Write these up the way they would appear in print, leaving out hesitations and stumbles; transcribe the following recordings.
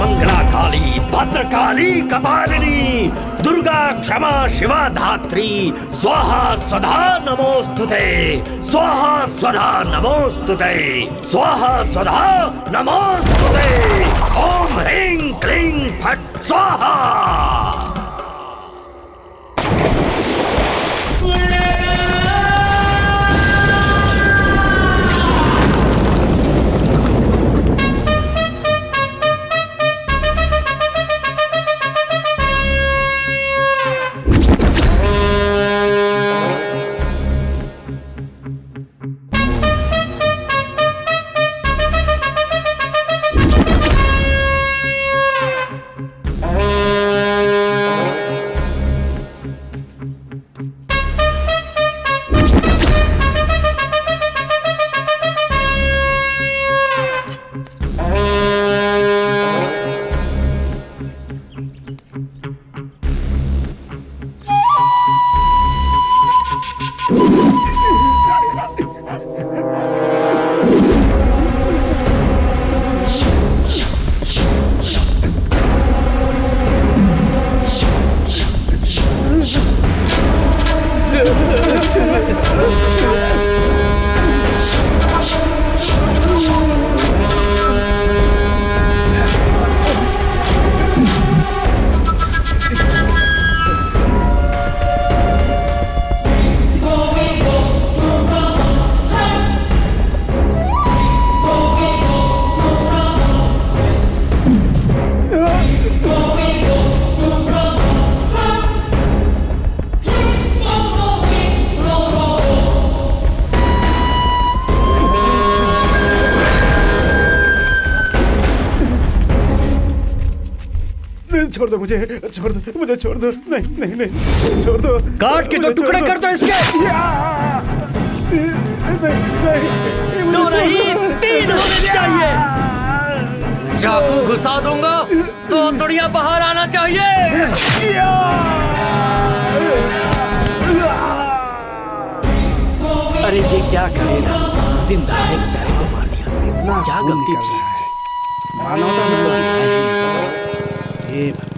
मंगला काली भद्रकाली कपालिनी दुर्गा क्षमा शिवा धात्री स्वाहा स्वधा नमोस्तुते स्वाहा स्वधा नमोस्तुते स्वाहा स्वधा नमोस्तुते ओम ह्रीं क्लीं फट् स्वाहा। छोड़ दो मुझे छोड़ दो नहीं नहीं छोड़ दो। काट के दो टुकड़े कर दो इसके। दो नहीं 3 होने चाहिए। चाकू घुसा दूंगा तो तोड़िया बाहर आना चाहिए। अरे ये क्या करेगा, दिन दहाड़े बेचारे को मार दिया। कितना क्या गलती थी इसकी। हे भगवान।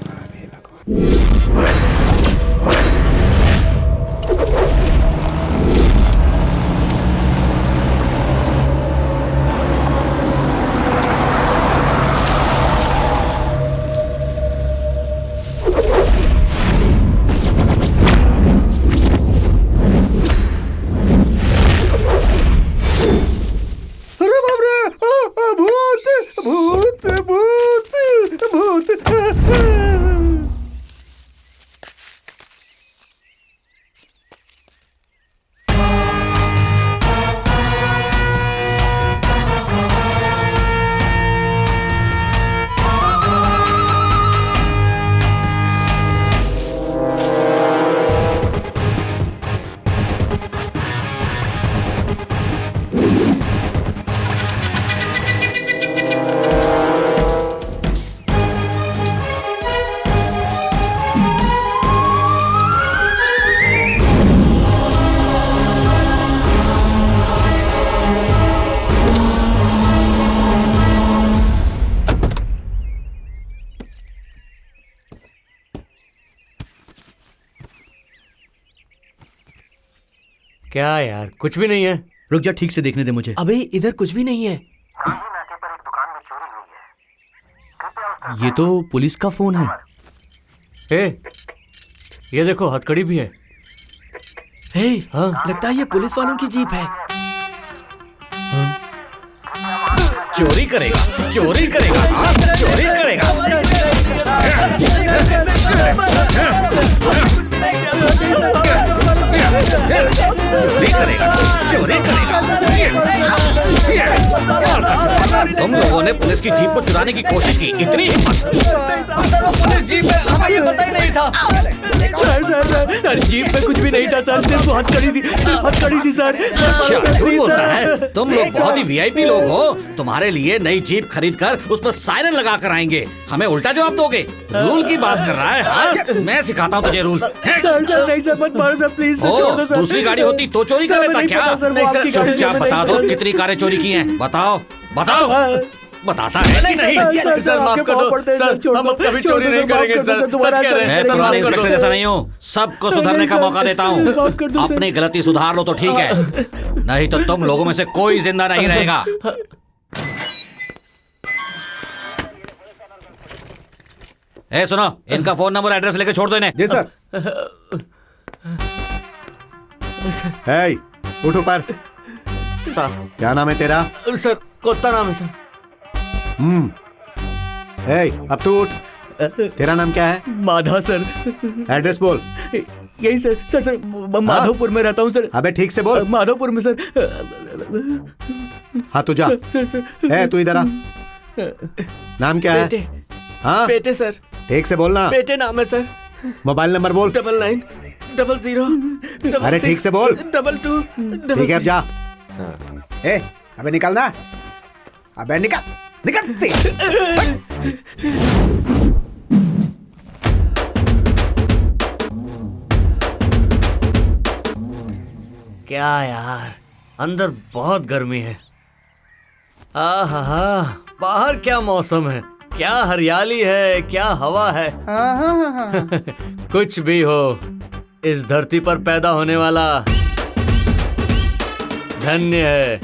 क्या यार, कुछ भी नहीं है। रुक जा, ठीक से देखने दे मुझे। अबे इधर कुछ भी नहीं है। ये तो पुलिस का फोन है। ये देखो हथकड़ी भी है। हाँ? लगता है ये पुलिस वालों की जीप है। चोरी करेगा चोरी करेगा चोरी करेगा। चोरी करेगा। तुम लोगों ने पुलिस की जीप को चुराने की कोशिश की, इतनी हिम्मत। सर वो पुलिस जीप है, हमें ये पता ही नहीं था। सर जीप में कुछ भी नहीं था सर, सिर्फ हथकड़ी थी सर। अच्छा, झूठ बोलता है। तुम लोग बहुत ही वीआईपी लोग हो। तुम्हारे लिए नई जीप खरीद कर उस पर सायरन लगा कर आएंगे, हमें उल्टा जवाब दोगे। रूल की बात कर रहा है। हाँ? मैं सिखाता हूँ तुझे रूल। सर नहीं सर, मत मारो सर, प्लीज सर, छोड़ दो सर। दूसरी गाड़ी होती तो चोरी कर लेता क्या? चुपचाप बता दो कितनी कारें चोरी की हैं। बताओ बताओ। बताता है कि नहीं? सर माफ कर दो सर, हम अब कभी चोरी नहीं करेंगे सर, सच कह रहे मैं हैं सर, पुराने माफ कर इंस्पेक्टर दो। जैसा नहीं हूँ, सबको सुधरने का मौका देता हूँ। अपनी गलती सुधार लो तो ठीक है, नहीं तो तुम लोगों में से कोई जिंदा नहीं रहेगा। ए सुनो, इनका फोन नंबर एड्रेस लेके छोड़ दो इन्हें। जी सर। है, उठ ऊपर। क्या नाम है तेरा? सर कोत्ता नाम है सर। है, अब तू उठ। तेरा नाम क्या है? माधा सर। एड्रेस बोल। यही सर सर सर माधोपुर में रहता हूँ सर। अबे ठीक से बोल। माधोपुर में सर। हाँ तू जा। है, तू इधर आ। नाम क्या है? बेटे हाँ बेटे सर, ठीक से बोलना। बेटे नाम है सर। मोबाइल नंबर बोल। 9900 अरे ठीक से बोल। 22 ठीक है अब जा। ए, अबे निकलना। अबे निकल निकल। क्या यार, अंदर बहुत गर्मी है। आहा, बाहर क्या मौसम है, क्या हरियाली है, क्या हवा है। कुछ भी हो, इस धरती पर पैदा होने वाला धन्य है।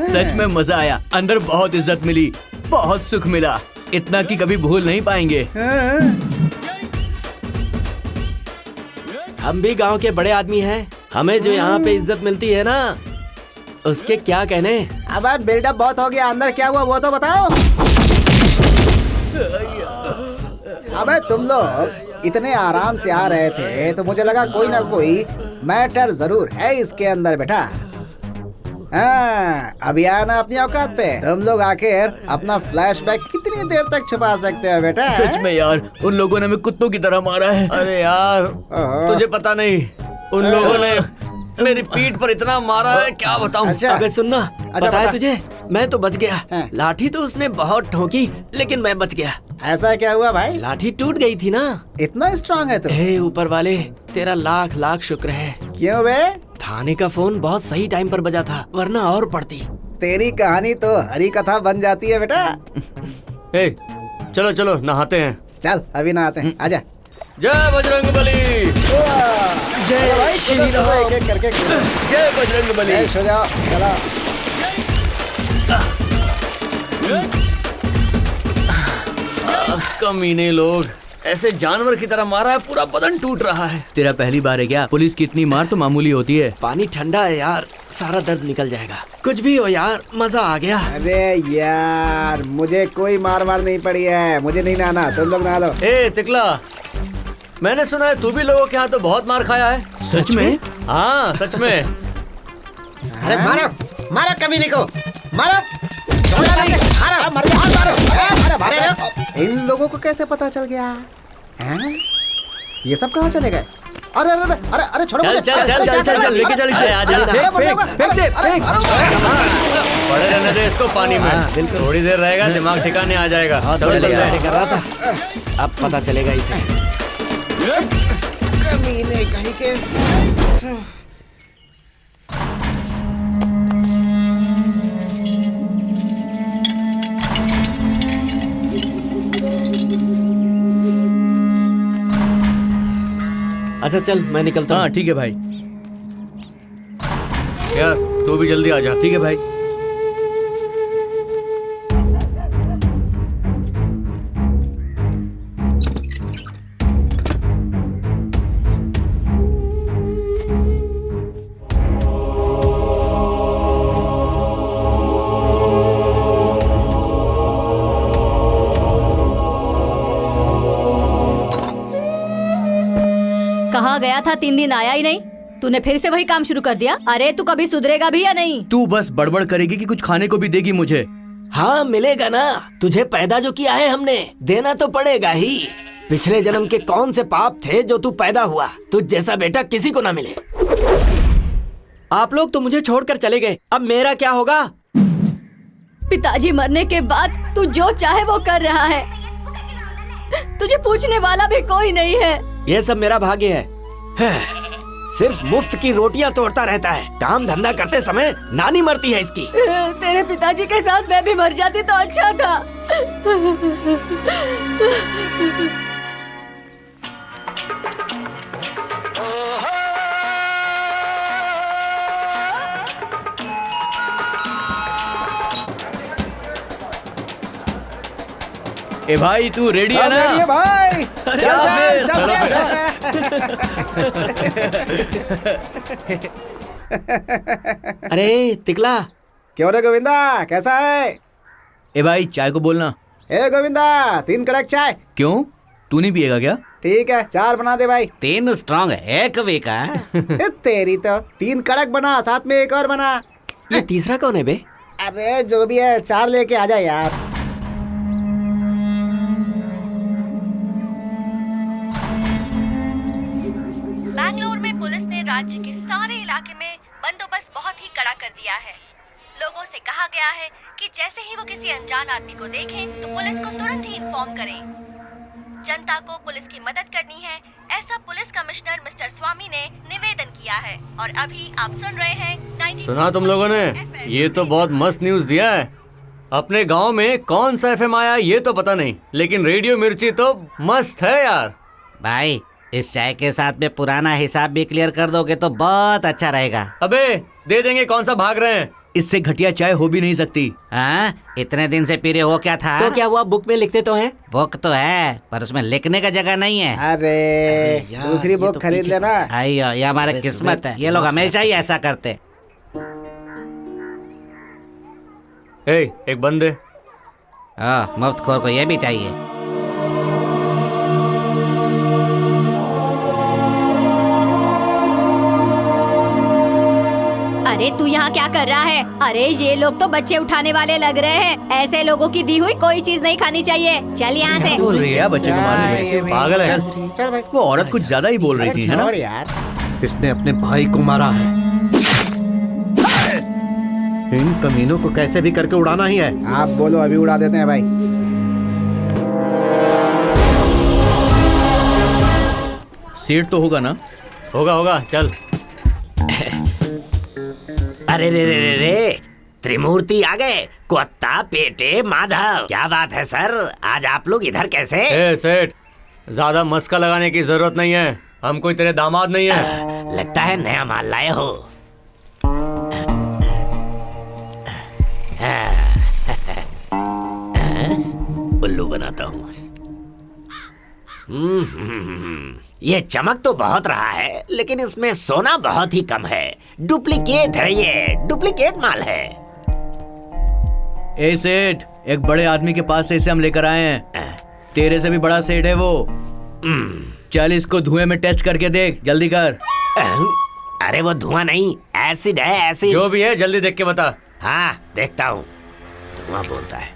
सच में मजा आया, अंदर बहुत इज्जत मिली, बहुत सुख मिला, इतना कि कभी भूल नहीं पाएंगे। हम भी गांव के बड़े आदमी हैं, हमें जो यहाँ पे इज्जत मिलती है ना, उसके क्या कहने। अब बिल्डअप बहुत हो गया, अंदर क्या हुआ वो तो बताओ। अबे तुम लोग इतने आराम से आ रहे थे तो मुझे लगा कोई ना कोई मैटर जरूर है इसके अंदर बेटा। हाँ, अभी आया ना अपनी औकात पे। तुम लोग आखिर अपना फ्लैशबैक कितनी देर तक छुपा सकते हो बेटा? सच में यार, उन लोगों ने हमें कुत्तों की तरह मारा है। अरे यार, तुझे पता नहीं, उन लोगों ने मेरी पीठ पर इतना मारा है, क्या बताऊं। अच्छा। अबे सुनना, अच्छा, पता है बता। तुझे, मैं तो बच गया। हाँ। लाठी तो उसने बहुत ठोकी, लेकिन मैं बच गया। ऐसा क्या हुआ भाई? लाठी टूट गई थी ना। इतना स्ट्रांग है तू? हे ऊपर वाले, तेरा लाख लाख शुक्र है। क्यों बे? थाने का फोन बहुत सही टाइम पर बजा था, वरना और पड़ती। तेरी कहानी तो हरी कथा बन जाती है बेटा। ए, चलो चलो नहाते हैं। चल अभी ना आते हैं, आजा। जय बजरंगबली। जय श्री राम। एक एक करके जय बजरंगबली। जय सो जाओ, चलो। कमीने लोग, ऐसे जानवर की तरह मारा है, पूरा बदन टूट रहा है। तेरा पहली बार है क्या? पुलिस की इतनी मार तो मामूली होती है। पानी ठंडा है यार, सारा दर्द निकल जाएगा। कुछ भी हो यार, मजा आ गया। अरे यार, मुझे कोई मार नहीं पड़ी है, मुझे नहीं नहाना, तुम लोग नहा लो। ए तिकला, मैंने सुना है तू भी लोगों के यहाँ तो बहुत मार खाया है। सच में? हाँ सच में। अरे मारो मारो कमीने को, मारो। इन लोगों को कैसे पता चल गया? हैं? ये सब कहाँ चले गए? अरे अरे अरे अरे छोड़ो चल मुझे। चल चल चल चल चल लेके चल इसे, आजा। फेंक दे, फेंक। पड़े रहने दे इसको पानी में, थोड़ी देर रहेगा दिमाग ठिकाने आ जाएगा। चलो चल तैयारी रहे। कर रहा था, अब पता चलेगा इसे। कमीने कहीं के। अच्छा चल, मैं निकलता हाँ हूँ। ठीक है भाई। यार तू भी जल्दी आ जा। ठीक है भाई। कहाँ गया था? 3 दिन आया ही नहीं। तूने फिर से वही काम शुरू कर दिया। अरे तू कभी सुधरेगा भी या नहीं? तू बस बड़बड़ करेगी कि कुछ खाने को भी देगी मुझे। हाँ मिलेगा ना, तुझे पैदा जो किया है हमने, देना तो पड़ेगा ही। पिछले जन्म के कौन से पाप थे जो तू पैदा हुआ, तुझ जैसा बेटा किसी को ना मिले। आप लोग तो मुझे छोड़कर चले गए, अब मेरा क्या होगा? पिताजी मरने के बाद तू जो चाहे वो कर रहा है, तुझे पूछने वाला भी कोई नहीं है। ये सब मेरा भाग्य है। सिर्फ मुफ्त की रोटियां तोड़ता रहता है। काम धंधा करते समय नानी मरती है इसकी। तेरे पिताजी के साथ मैं भी मर जाती तो अच्छा था। ए भाई तू रेडी है सब ना? ready है भाई। अरे चल, फिर, चल, चल। अरे तिकला, क्यों रे गोविंदा, कैसा है? ए भाई चाय को बोलना। ए गोविंदा, 3 कड़क चाय। क्यों, तू नहीं पिएगा क्या? ठीक है, 4 बना दे भाई। 3 स्ट्रांग एक वीका। ए, तेरी तो 3 कड़क बना, साथ में एक और बना। ये तीसरा कौन है बे? अरे जो भी है 4 लेके आ जा यार। बैंगलोर में पुलिस ने राज्य के सारे इलाके में बंदोबस्त बहुत ही कड़ा कर दिया है। लोगों से कहा गया है कि जैसे ही वो किसी अनजान आदमी को देखें तो पुलिस को तुरंत ही इन्फॉर्म करें। जनता को पुलिस की मदद करनी है, ऐसा पुलिस कमिश्नर मिस्टर स्वामी ने निवेदन किया है। और अभी आप सुन रहे हैं 90। सुना तुम लोगों ने? ये तो बहुत मस्त न्यूज़ दिया है। अपने गांव में कौन सा एफएम आया ये तो पता नहीं, लेकिन रेडियो मिर्ची तो मस्त है यार। भाई इस चाय के साथ में पुराना हिसाब भी क्लियर कर दोगे तो बहुत अच्छा रहेगा। अबे दे देंगे, कौन सा भाग रहे हैं? इससे घटिया चाय हो भी नहीं सकती। हाँ, इतने दिन से पी रहे हो क्या था? तो क्या हुआ, बुक में लिखते तो हैं? बुक तो है पर उसमें लिखने का जगह नहीं है। अरे यार, दूसरी ये बुक तो खरीद पीछे- लेना। आइयो, ये हमारी किस्मत है। ये लोग हमेशा ही ऐसा करते। एक बंदे। हाँ, मुफ्तखोर को ये भी चाहिए। अरे तू यहाँ क्या कर रहा है? अरे ये लोग तो बच्चे उठाने वाले लग रहे हैं। ऐसे लोगों की दी हुई कोई चीज नहीं खानी चाहिए। चल यहाँ से। बोल रही है बच्चे को मारने ये में। भी- पागल है। चल भाई। वो औरत कुछ ज्यादा ही बोल रही थी, है ना? छोड़ यार। इसने अपने भाई को मारा है। इन कमीनों को कैसे भी करके उड़ाना ही है। आप बोलो, अभी उड़ा देते हैं भाई। सेठ तो होगा ना? होगा होगा, चल। अरे रे रे रे रे, त्रिमूर्ति आ गए। कुत्ता पेटे माधव, क्या बात है सर, आज आप लोग इधर कैसे? ए सेठ, ज्यादा मस्का लगाने की जरूरत नहीं है। हम कोई तेरे दामाद नहीं है। लगता है नया माल लाए हो। उल्लू बनाता हूँ। ये चमक तो बहुत रहा है, लेकिन इसमें सोना बहुत ही कम है। डुप्लीकेट है, ये डुप्लीकेट माल है। ए सेठ, एक बड़े आदमी के पास से इसे हम लेकर आए हैं। तेरे से भी बड़ा सेठ है वो। चल इसको धुएं में टेस्ट करके देख, जल्दी कर। अरे वो धुआं नहीं, एसिड है, एसिड। जो भी है जल्दी देख के बता। हाँ देखता हूँ। धुआं बोलता है।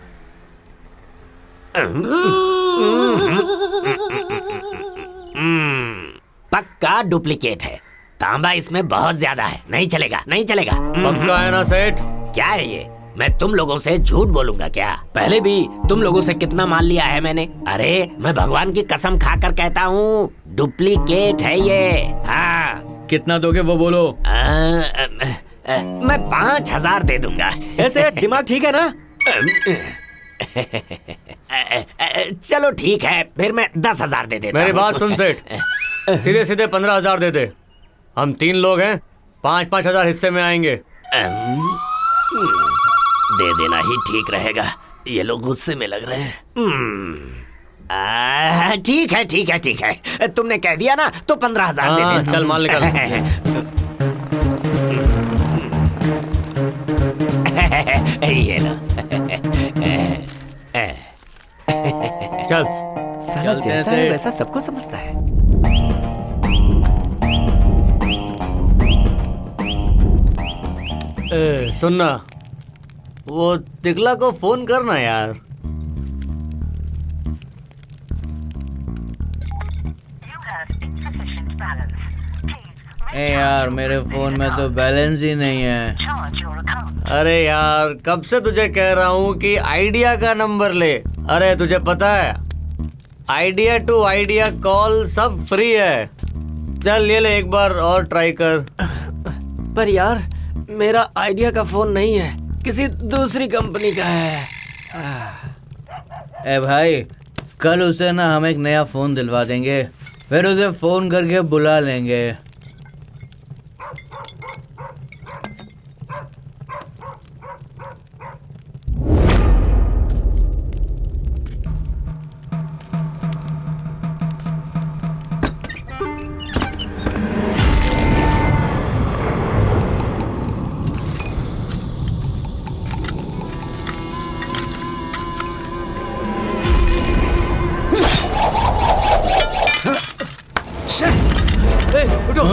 पक्का डुप्लीकेट है। तांबा इसमें बहुत ज्यादा है, नहीं चलेगा, नहीं चलेगा। पक्का है ना सेठ? क्या है ये? मैं तुम लोगों से झूठ बोलूंगा क्या? पहले भी तुम लोगों से कितना माल लिया है मैंने। अरे मैं भगवान की कसम खाकर कहता हूँ, डुप्लीकेट है ये। हाँ। कितना दोगे वो बोलो। मैं 5,000 दे दूंगा। ऐसे दिमाग ठीक है ना? चलो ठीक है, फिर मैं 10,000 दे देता मेरी हूँ। बात सुन सेठ, सीधे सीधे 15,000 दे दे। हम 3 लोग हैं, 5-5 हजार हिस्से में आएंगे। दे देना ही ठीक रहेगा, ये लोग गुस्से में लग रहे हैं। ठीक है ठीक है ठीक है, तुमने कह दिया ना तो 15,000 दे हाँ, देता चल हूँ। माल निकल। ये लो। चल। साला चलते हैं जैसा है सेठ। वैसा सबको समझता है। सुनना, वो तिकला को फोन करना यार। ए यार, मेरे फोन में तो बैलेंस ही नहीं है। अरे यार, कब से तुझे कह रहा हूँ कि आइडिया का नंबर ले। अरे तुझे पता है, आइडिया टू आइडिया कॉल सब फ्री है। चल ये ले, एक बार और ट्राई कर। पर यार मेरा आइडिया का फोन नहीं है, किसी दूसरी कंपनी का है। ए भाई, कल उसे ना हम एक नया फोन दिलवा देंगे, फिर उसे फोन करके बुला लेंगे। ए, उठो।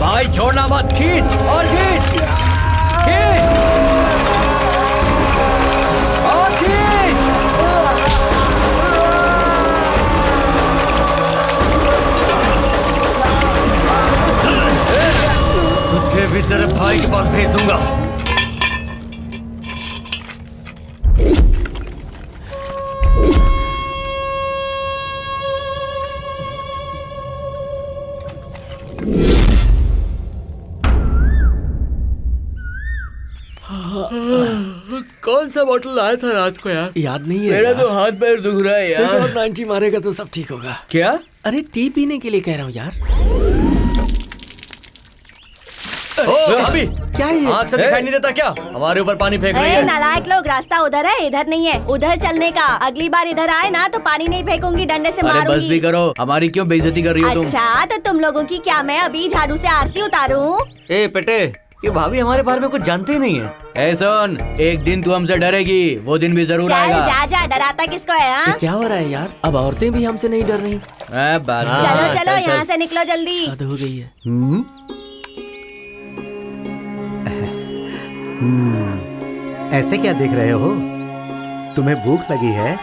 भाई छोड़ना मत, खींच और खींच, खींच और खींच। तुझे भी तेरे भाई के पास भेज दूंगा। कौन सा बॉटल लाया था रात को यार? याद नहीं है मेरा यार। तो हाथ पैर दुख रहा है यार। और 90 मारेगा तो सब ठीक होगा। क्या? अरे टी पीने के लिए कह रहा हूँ यार। ओ अभी क्या ये? आँख से दिखाई नहीं देता क्या? हमारे ऊपर पानी फेंक रही ए, है। नालायक लोग, रास्ता उधर है, इधर नहीं है। उधर चलने का। अगली बार इधर आए ना तो पानी नहीं फेंकूंगी, डंडे से अरे मारूंगी। बस भी करो, हमारी क्यों बेइज्जती कर रही हो तुम? अच्छा, तो तुम लोगों की क्या मैं अभी झाड़ू से आरती उतारूं? ए पेटे, ये भाभी हमारे बारे में कुछ जानते ही नहीं है। ए सुन, एक दिन तू हमसे डरेगी, वो दिन भी जरूर चल आएगा। जा जा, डराता किसको है? ये हाँ? क्या हो रहा है यार? अब औरतें भी हमसे नहीं डर रही। बात हाँ, चलो चल, चलो, चल। यहाँ से निकलो जल्दी। हद हो गई है। ऐसे क्या देख रहे हो? तुम्हें भूख लगी है?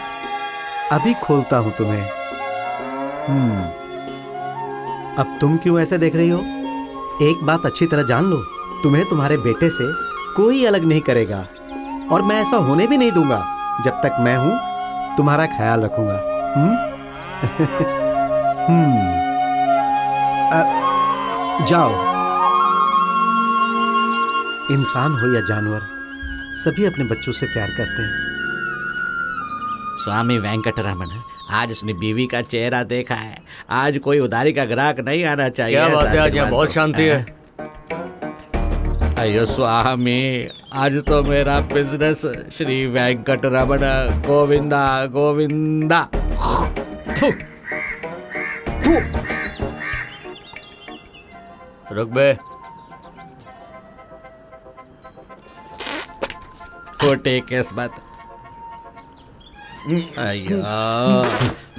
अभी खोलता हूं तुम्हें। अब तुम क्यों ऐसे देख रही हो? एक बात अच्छी तरह जान लो, तुम्हें तुम्हारे बेटे से कोई अलग नहीं करेगा, और मैं ऐसा होने भी नहीं दूंगा। जब तक मैं हूं, तुम्हारा ख्याल रखूंगा। जाओ। इंसान हो या जानवर, सभी अपने बच्चों से प्यार करते हैं। स्वामी वेंकटरमण, आज उसने बीवी का चेहरा देखा है। आज कोई उधारी का ग्राहक नहीं आना चाहिए। क्या बात है, आज यहाँ आशीर्वाद बहुत दो। शांति है। अयो स्वामी, आज तो मेरा बिजनेस श्री वेंकटरमण गोविंदा गोविंदा। रुक बे। खोटे किस्मत। अयो,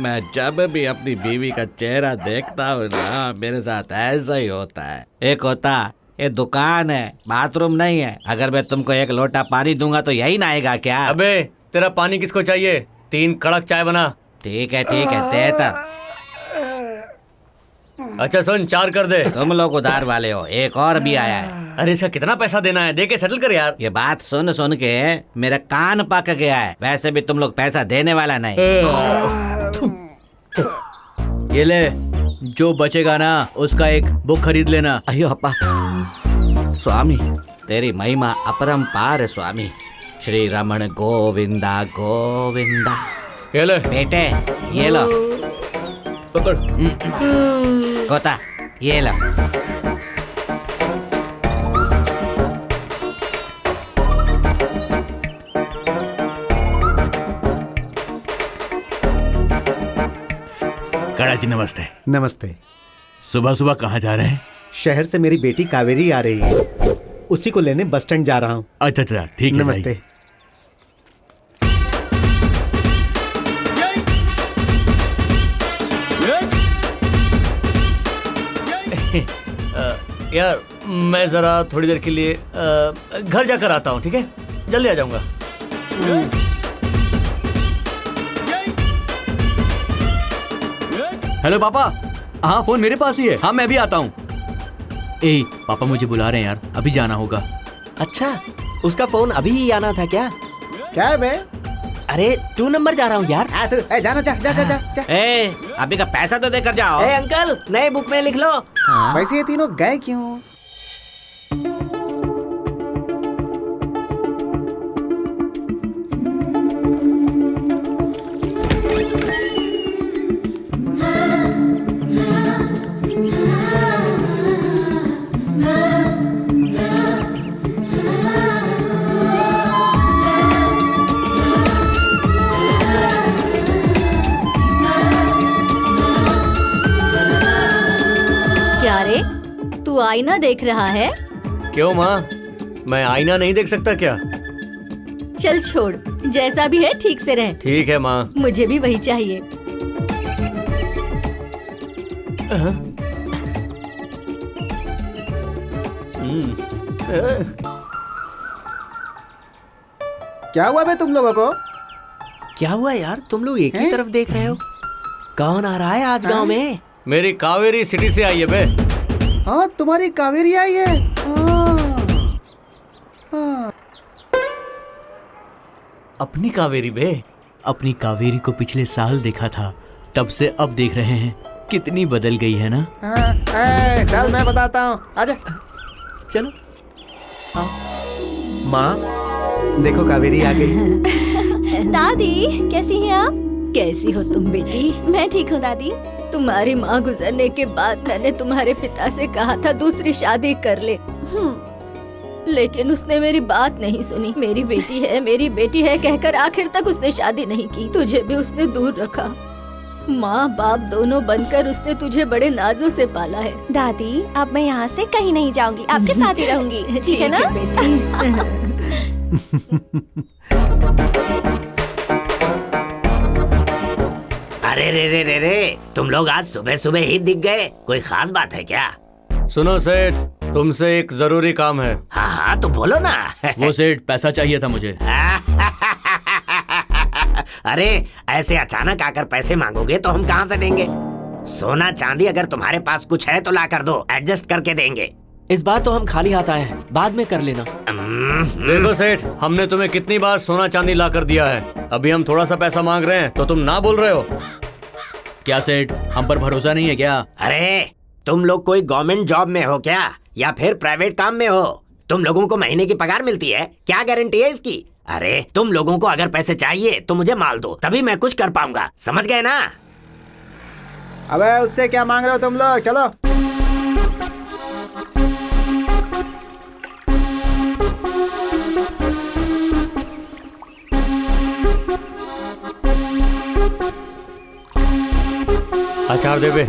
मैं जब भी अपनी बीवी का चेहरा देखता हूँ ना, मेरे साथ ऐसा ही होता है। एक होता, ये दुकान है, बाथरूम नहीं है। अगर मैं तुमको एक लोटा पानी दूंगा तो यही ना आएगा क्या? अबे तेरा पानी किसको चाहिए? 3 कड़क चाय बना। ठीक है देता। अच्छा सुन, 4 कर दे। तुम लोग उधार वाले हो, एक और भी आया है। अरे इसका कितना पैसा देना है? दे के सेटल कर यार। ये बात सुन सुन के मेरा कान पक गया है। वैसे भी तुम लोग पैसा देने वाला नहीं। ये ले, जो बचेगा ना उसका एक बुक खरीद लेना। अयो अप्पा, स्वामी तेरी महिमा अपरंपार है स्वामी। श्री रमण गोविंदा गोविंदा। ये ले, बेटे ये लो, पकड़। गोता ये लो। कड़ा जी नमस्ते। नमस्ते। सुबह सुबह कहाँ जा रहे हैं? शहर से मेरी बेटी कावेरी आ रही है, उसी को लेने बस स्टैंड जा रहा हूँ। अच्छा अच्छा ठीक है। नमस्ते। यार मैं जरा थोड़ी देर के लिए घर जाकर आता हूँ, ठीक है? जल्दी आ जाऊंगा। हेलो पापा। हाँ फोन मेरे पास ही है। हाँ मैं भी आता हूँ। ए पापा मुझे बुला रहे हैं यार, अभी जाना होगा। अच्छा, उसका फोन अभी ही आना था क्या? क्या है बे? अरे 2 नंबर जा रहा हूँ यार। तू जाना, जा जा जा जा, जा। ए अभी का पैसा तो देकर जाओ। ए अंकल, नए बुक में लिख लो। वैसे ये तीनों गए क्यों? क्या रे, तू आईना देख रहा है? क्यों माँ, मैं आईना नहीं देख सकता क्या? चल छोड़, जैसा भी है ठीक से रह। ठीक है माँ। मुझे भी वही चाहिए। क्या हुआ बे तुम लोगों को? क्या हुआ यार, तुम लोग एक ही तरफ देख रहे हो? कौन आ रहा है आज गांव में? मेरी कावेरी सिटी से आई है बे। हाँ तुम्हारी कावेरी आई है। हाँ। अपनी कावेरी बे? अपनी कावेरी को पिछले साल देखा था, तब से अब देख रहे हैं। कितनी बदल गई है ना। चल मैं बताता हूँ, आजा। चलो। माँ देखो कावेरी आ गई। दादी कैसी हैं आप? कैसी हो तुम बेटी? मैं ठीक हूँ दादी। तुम्हारी माँ गुजरने के बाद मैंने तुम्हारे पिता से कहा था दूसरी शादी कर ले, लेकिन उसने मेरी बात नहीं सुनी। मेरी बेटी है कहकर आखिर तक उसने शादी नहीं की। तुझे भी उसने दूर रखा। माँ बाप दोनों बनकर उसने तुझे बड़े नाजों से पाला है। दादी अब मैं यहाँ से कहीं नहीं जाऊंगी, आपके साथ ही रहूंगी। ठीक है ना बेटी? अरे रे रे रे रे, तुम लोग आज सुबह सुबह ही दिख गए, कोई खास बात है क्या? सुनो सेठ, तुमसे एक जरूरी काम है। हाँ हाँ तो बोलो ना। वो सेठ पैसा चाहिए था मुझे। अरे ऐसे अचानक आकर पैसे मांगोगे तो हम कहाँ से देंगे? सोना चांदी अगर तुम्हारे पास कुछ है तो ला कर दो, एडजस्ट करके देंगे। इस बार तो हम खाली हाथ आए हैं, बाद में कर लेना। देखो सेठ, हमने तुम्हें कितनी बार सोना चांदी ला कर दिया है, अभी हम थोड़ा सा पैसा मांग रहे हैं तो तुम ना बोल रहे हो। क्या सेठ, हम पर भरोसा नहीं है क्या? अरे तुम लोग कोई गवर्नमेंट जॉब में हो क्या, या फिर प्राइवेट काम में हो? तुम लोगों को महीने की पगार मिलती है, क्या गारंटी है इसकी? अरे तुम लोगों को अगर पैसे चाहिए तो मुझे माल दो, तभी मैं कुछ कर पाऊंगा, समझ गए ना? अबे उससे क्या मांग रहे हो तुम लोग, चलो। अचार दे बे।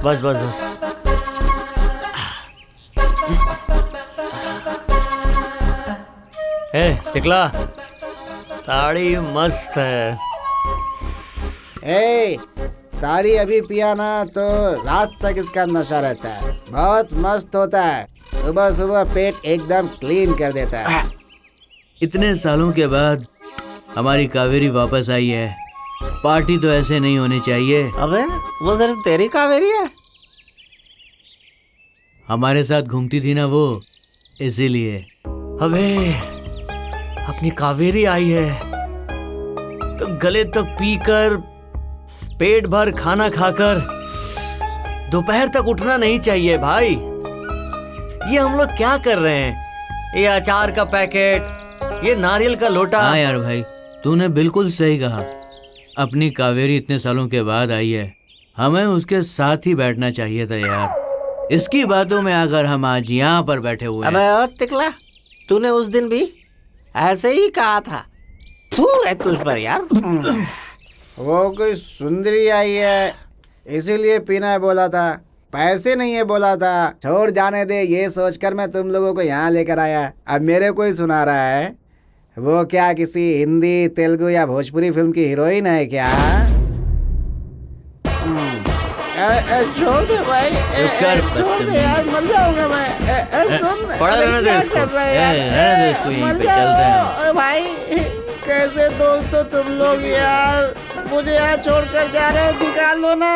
बस बस बस। टिकला, ताड़ी मस्त है। ताड़ी अभी पिया ना तो रात तक इसका नशा रहता है, बहुत मस्त होता है। सुबह सुबह पेट एकदम क्लीन कर देता है। इतने सालों के बाद हमारी कावेरी वापस आई है, पार्टी तो ऐसे नहीं होनी चाहिए। अबे वो सिर्फ तेरी कावेरी है? हमारे साथ घूमती थी ना वो, इसीलिए। अबे अपनी कावेरी आई है तो गले तक पीकर पेट भर खाना खाकर दोपहर तक उठना नहीं चाहिए भाई। ये हम लोग क्या कर रहे हैं? ये अचार का पैकेट, ये नारियल का लोटा। हाँ यार भाई, तूने बिल्कुल सही कहा। अपनी कावेरी इतने सालों के बाद आई है, हमें उसके साथ ही बैठना चाहिए था यार। इसकी बातों में आकर हम आज यहाँ पर बैठे हुए हैं। अबे और टिकला, तूने उस दिन भी ऐसे ही कहा था। थू है तुझ पर यार। वो कोई सुंदरी आई है इसीलिए पीना बोला था, पैसे नहीं है बोला था। छोड़ जाने दे, ये सोचकर मैं तुम लोगों को यहाँ लेकर आया। अब मेरे को ही सुना रहा है। वो क्या किसी हिंदी तेलुगु या भोजपुरी फिल्म की हीरोइन है क्या? छोड़ दे भाई, छोड़ दे यार, मर जाऊंगा मैं। सुन, पड़ा रहने दे क्या इसको। कर रहे हैं यार? रहने दे इसको, यहीं मर पे चल रहे हैं हम। जाओ भाई। कैसे दोस्त हो तुम लोग यार, मुझे यहाँ छोड़कर जा रहे हो, निकाल लो ना।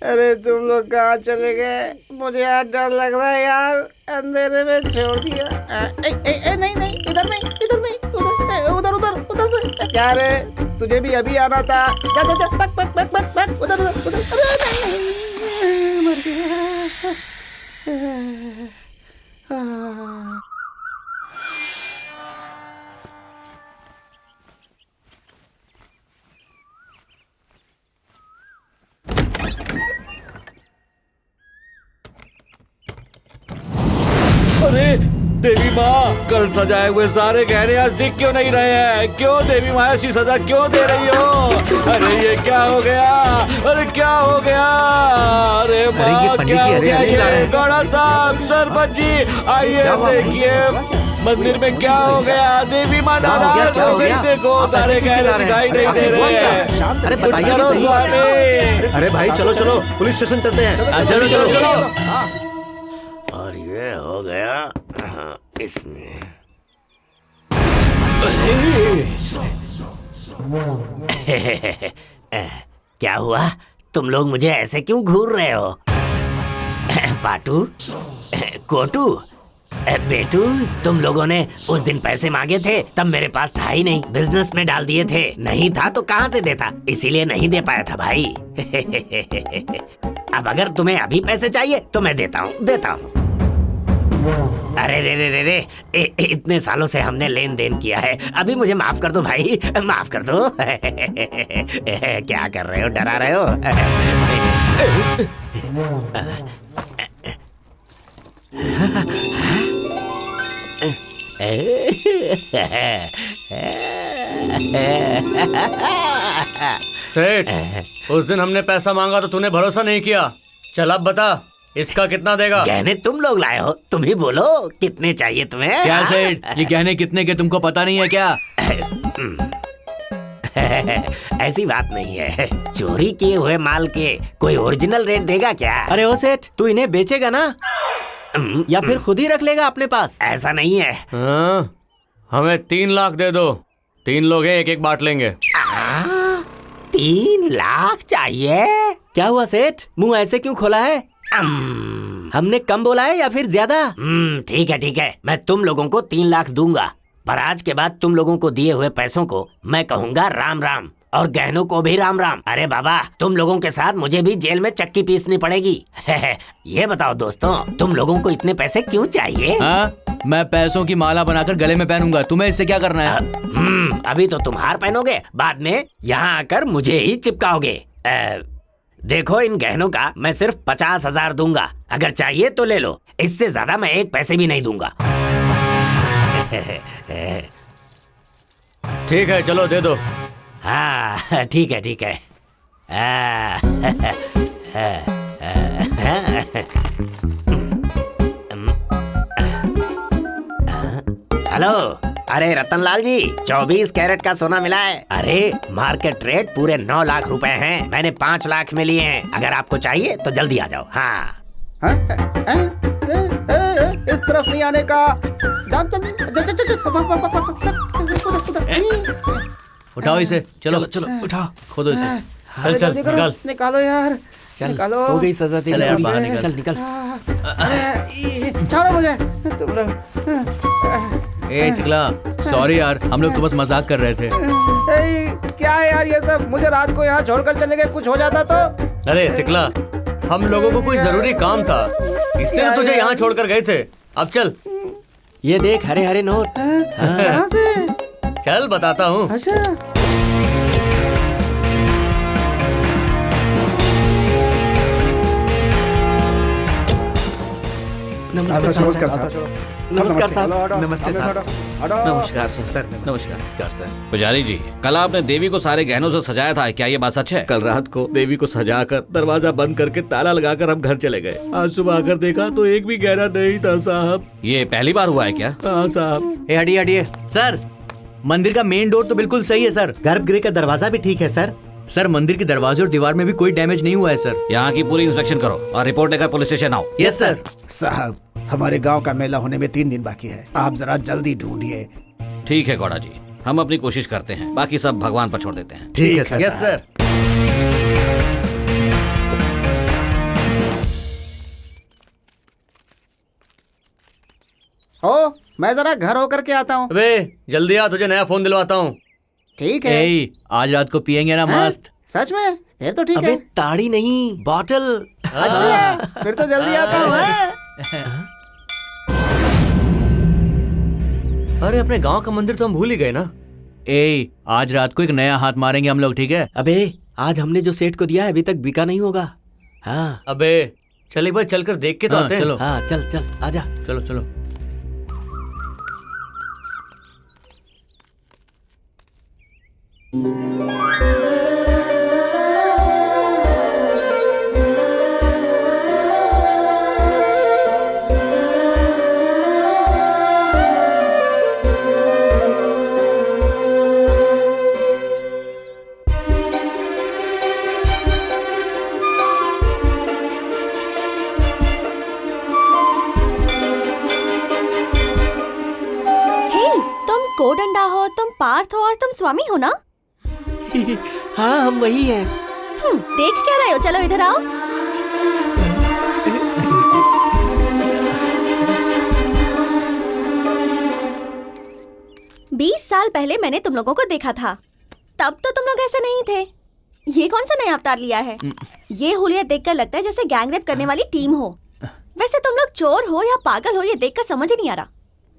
अरे तुम लोग कहाँ चले गए? मुझे यार डर लग रहा है यार, अंधेरे में छोड़ दिया। नहीं नहीं, इधर नहीं, इधर नहीं, उधर उधर उधर उधर से। क्या रे, तुझे भी अभी आना था? जा जा जा, पक पक पक पक पक, उधर उधर उधर। अरे नहीं, मर गया। अरे देवी माँ, कल सजाए हुए सारे गहने आज दिख क्यों नहीं रहे हैं? क्यों देवी माँ ऐसी सजा क्यों दे रही हो? अरे ये क्या हो गया? अरे क्या हो गया? अरे माँ, क्या हो गया? गौड़ा साहब, सरपंच जी, आइए देखिए मंदिर में क्या हो गया। देवी माँ नाराज हो गई, देखो सारे गहने दिखाई नहीं दे रहे हैं। अरे बताइए करो तो सही। स्वामी। अरे भाई चलो चलो, पुलिस स्टेशन चलते हैं। चलो चलो चलो। और ये हो गया इसमें। क्या हुआ? तुम लोग मुझे ऐसे क्यों घूर रहे हो? पाटू, कोटू, बेटू, तुम लोगों ने उस दिन पैसे मांगे थे, तब मेरे पास था ही नहीं, बिजनेस में डाल दिए थे। नहीं था तो कहाँ से देता, इसीलिए नहीं दे पाया था भाई। अब अगर तुम्हें अभी पैसे चाहिए तो मैं देता हूँ। अरे रे रे रे रे, इतने सालों से हमने लेन देन किया है, अभी मुझे माफ कर दो भाई, माफ कर दो। क्या कर रहे हो, डरा रहे हो? सेठ, उस दिन हमने पैसा मांगा तो तूने भरोसा नहीं किया। चल अब बता, इसका कितना देगा? गहने तुम लोग लाए हो, तुम ही बोलो कितने चाहिए तुम्हें? क्या सेठ, ये गहने कितने के तुमको पता नहीं है क्या? ऐसी बात नहीं है, चोरी किए हुए माल के कोई ओरिजिनल रेट देगा क्या? अरे ओ सेठ, तू इन्हें बेचेगा ना या फिर खुद ही रख लेगा अपने पास? ऐसा नहीं है। हाँ, हमें 3 लाख दे दो, 3 लोग हैं, एक एक बांट लेंगे। 3 लाख चाहिए? क्या हुआ सेठ, मुंह ऐसे क्यों खोला है? हमने कम बोला है या फिर ज्यादा? ठीक है, मैं तुम लोगों को 3 लाख दूंगा, पर आज के बाद तुम लोगों को दिए हुए पैसों को मैं कहूँगा राम राम, और गहनों को भी राम राम। अरे बाबा, तुम लोगों के साथ मुझे भी जेल में चक्की पीसनी पड़ेगी। ये बताओ दोस्तों, तुम लोगों को इतने पैसे क्यों चाहिए? हाँ, मैं पैसों की माला बनाकर गले में पहनूंगा, तुम्हें इससे क्या करना है? अभी तो तुम हार पहनोगे, बाद में यहाँ आकर मुझे ही चिपकाओगे। देखो, इन गहनों का मैं सिर्फ 50,000 दूंगा, अगर चाहिए तो ले लो, इससे ज्यादा मैं एक पैसे भी नहीं दूंगा। ठीक है, चलो दे दो। हाँ ठीक है। हेलो, अरे रतनलाल जी, 24 कैरेट का सोना मिला है। अरे मार्केट रेट पूरे 9 लाख रुपए हैं। मैंने 5 लाख में लिए हैं। अगर आपको चाहिए तो जल्दी आ जाओ। हाँ इस तरफ नहीं आने का। उठाओ इसे, चलो चलो उठाओ। खोदो इसे। अरे चल, जल्दी करो, निकालो यार, चल निकालो। हो गई सजा तेरी। चल यार, बाहर निकल। चल निकल। अरे छोड़ो मुझे तुम लोग। ए टिकला, सॉरी यार, हम लोग तो बस मजाक कर रहे थे। क्या है यार ये सब? मुझे रात को यहाँ छोड़कर चले गए, कुछ हो जाता तो? अरे तिकला, हम लोगों को कोई जरूरी काम था, इसलिए तो तुझे यहाँ छोड़कर गए थे। अब चल। ये देख हरे हरे नोट। कहाँ से? चल बताता हूँ। अच्छा नमस्ते नमस्कार साहब। साहब। नमस्कार साहब। नमस्ते साहब। नमस्कार सर। नमस्कार सर। पुजारी जी, कल आपने देवी को सारे गहनों से सजाया था, क्या ये बात सच है? कल रात को देवी को सजाकर दरवाजा बंद करके ताला लगाकर हम घर चले गए। आज सुबह आकर देखा तो एक भी गहना नहीं था साहब। ये पहली बार हुआ है क्या? हाँ साहब। ए हटिए हटिए सर, मंदिर का मेन डोर तो बिल्कुल सही है सर। गर्भगृह का दरवाजा भी ठीक है सर। सर मंदिर के दरवाजे और दीवार में भी कोई डैमेज नहीं हुआ है सर। यहाँ की पूरी इंस्पेक्शन करो और रिपोर्ट लेकर पुलिस स्टेशन आओ। Yes sir. साहब, हमारे गांव का मेला होने में 3 दिन बाकी है, आप जरा जल्दी ढूंढिए। ठीक है गौड़ा जी, हम अपनी कोशिश करते हैं, बाकी सब भगवान पर छोड़ देते हैं। ठीक है सर। Yes sir. ओ, मैं जरा घर होकर के आता हूँ। अबे जल्दी आ, तुझे नया फोन दिलवाता हूँ। ठीक है। ए, आज रात को पियेंगे ना हैं? मस्त। सच में? फिर तो ठीक अबे है। ताड़ी नहीं, बॉटल। अच्छा, फिर तो जल्दी आता हूँ। हैं? अरे अपने गांव का मंदिर तो हम भूल ही गए ना। ए, आज रात को एक नया हाथ मारेंगे हम लोग, ठीक है? अबे आज हमने जो सेठ को दिया है अभी तक बिका नहीं होगा। हाँ अबे चल एक बार चलकर देख के तो हाँ, आते हैं। चलो। हाँ चल चल आजा। चलो चलो। हे, तुम कोडंडा हो, तुम पार्थ हो और तुम स्वामी हो ना? हाँ हम वही हैं। देख क्या रहे हो? चलो इधर आओ। बीस साल पहले मैंने तुम लोगों को देखा था, तब तो तुम लोग ऐसे नहीं थे। ये कौन सा नया अवतार लिया है? ये हुलिया देखकर लगता है जैसे गैंगरेप करने वाली टीम हो। वैसे तुम लोग चोर हो या पागल हो, ये देखकर समझ ही नहीं आ रहा।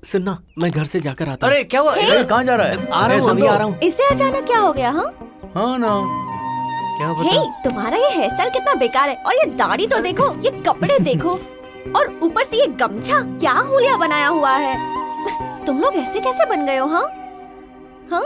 सुनना, मैं घर से जाकर आता हूँ। अरे क्या हुआ? ए, कहाँ जा रहा है? आ रहा हूँ, अभी आ रहा हूँ। इससे अचानक क्या हो गया? हाँ हाँ ना। क्या हे, बता? तुम्हारा ये हेयर स्टाइल कितना बेकार है, और ये दाढ़ी तो देखो, ये कपड़े देखो, और ऊपर से ये गमछा, क्या हुलिया बनाया हुआ है। तुम लोग ऐसे कैसे बन गए हो? हाँ हाँ।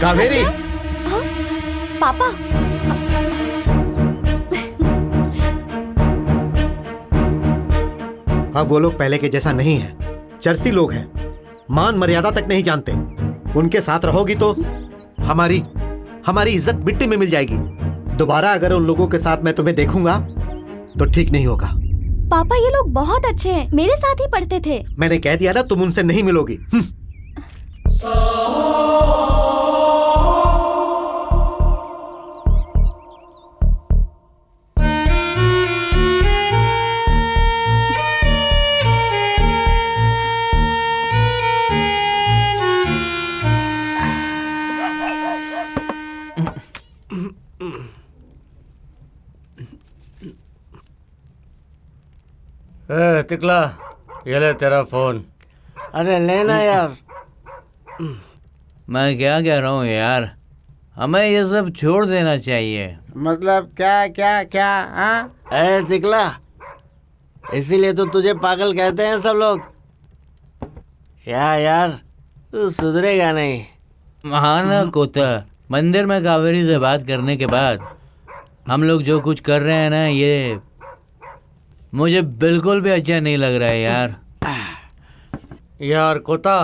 कावेरी, हाँ? पापा, अब वो लोग पहले के जैसा नहीं है। चर्सी लोग हैं, मान मर्यादा तक नहीं जानते। उनके साथ रहोगी तो हमारी हमारी इज्जत मिट्टी में मिल जाएगी। दोबारा अगर उन लोगों के साथ मैं तुम्हें देखूंगा तो ठीक नहीं होगा। पापा ये लोग बहुत अच्छे हैं, मेरे साथ ही पढ़ते थे। मैंने कह दिया ना, तुम उनसे नहीं मिलोगी। ए, तिकला, ये ले तेरा फोन। अरे लेना यार। मैं क्या कह रहा हूँ यार, हमें ये सब छोड़ देना चाहिए। मतलब क्या क्या क्या? हाँ, ए चिकला, इसीलिए तो तुझे पागल कहते हैं सब लोग। क्या यार, तू सुधरेगा नहीं। हाँ ना कोता, मंदिर में कावेरी से बात करने के बाद हम लोग जो कुछ कर रहे हैं ना, ये मुझे बिल्कुल भी अच्छा नहीं लग रहा है यार। यार कोता,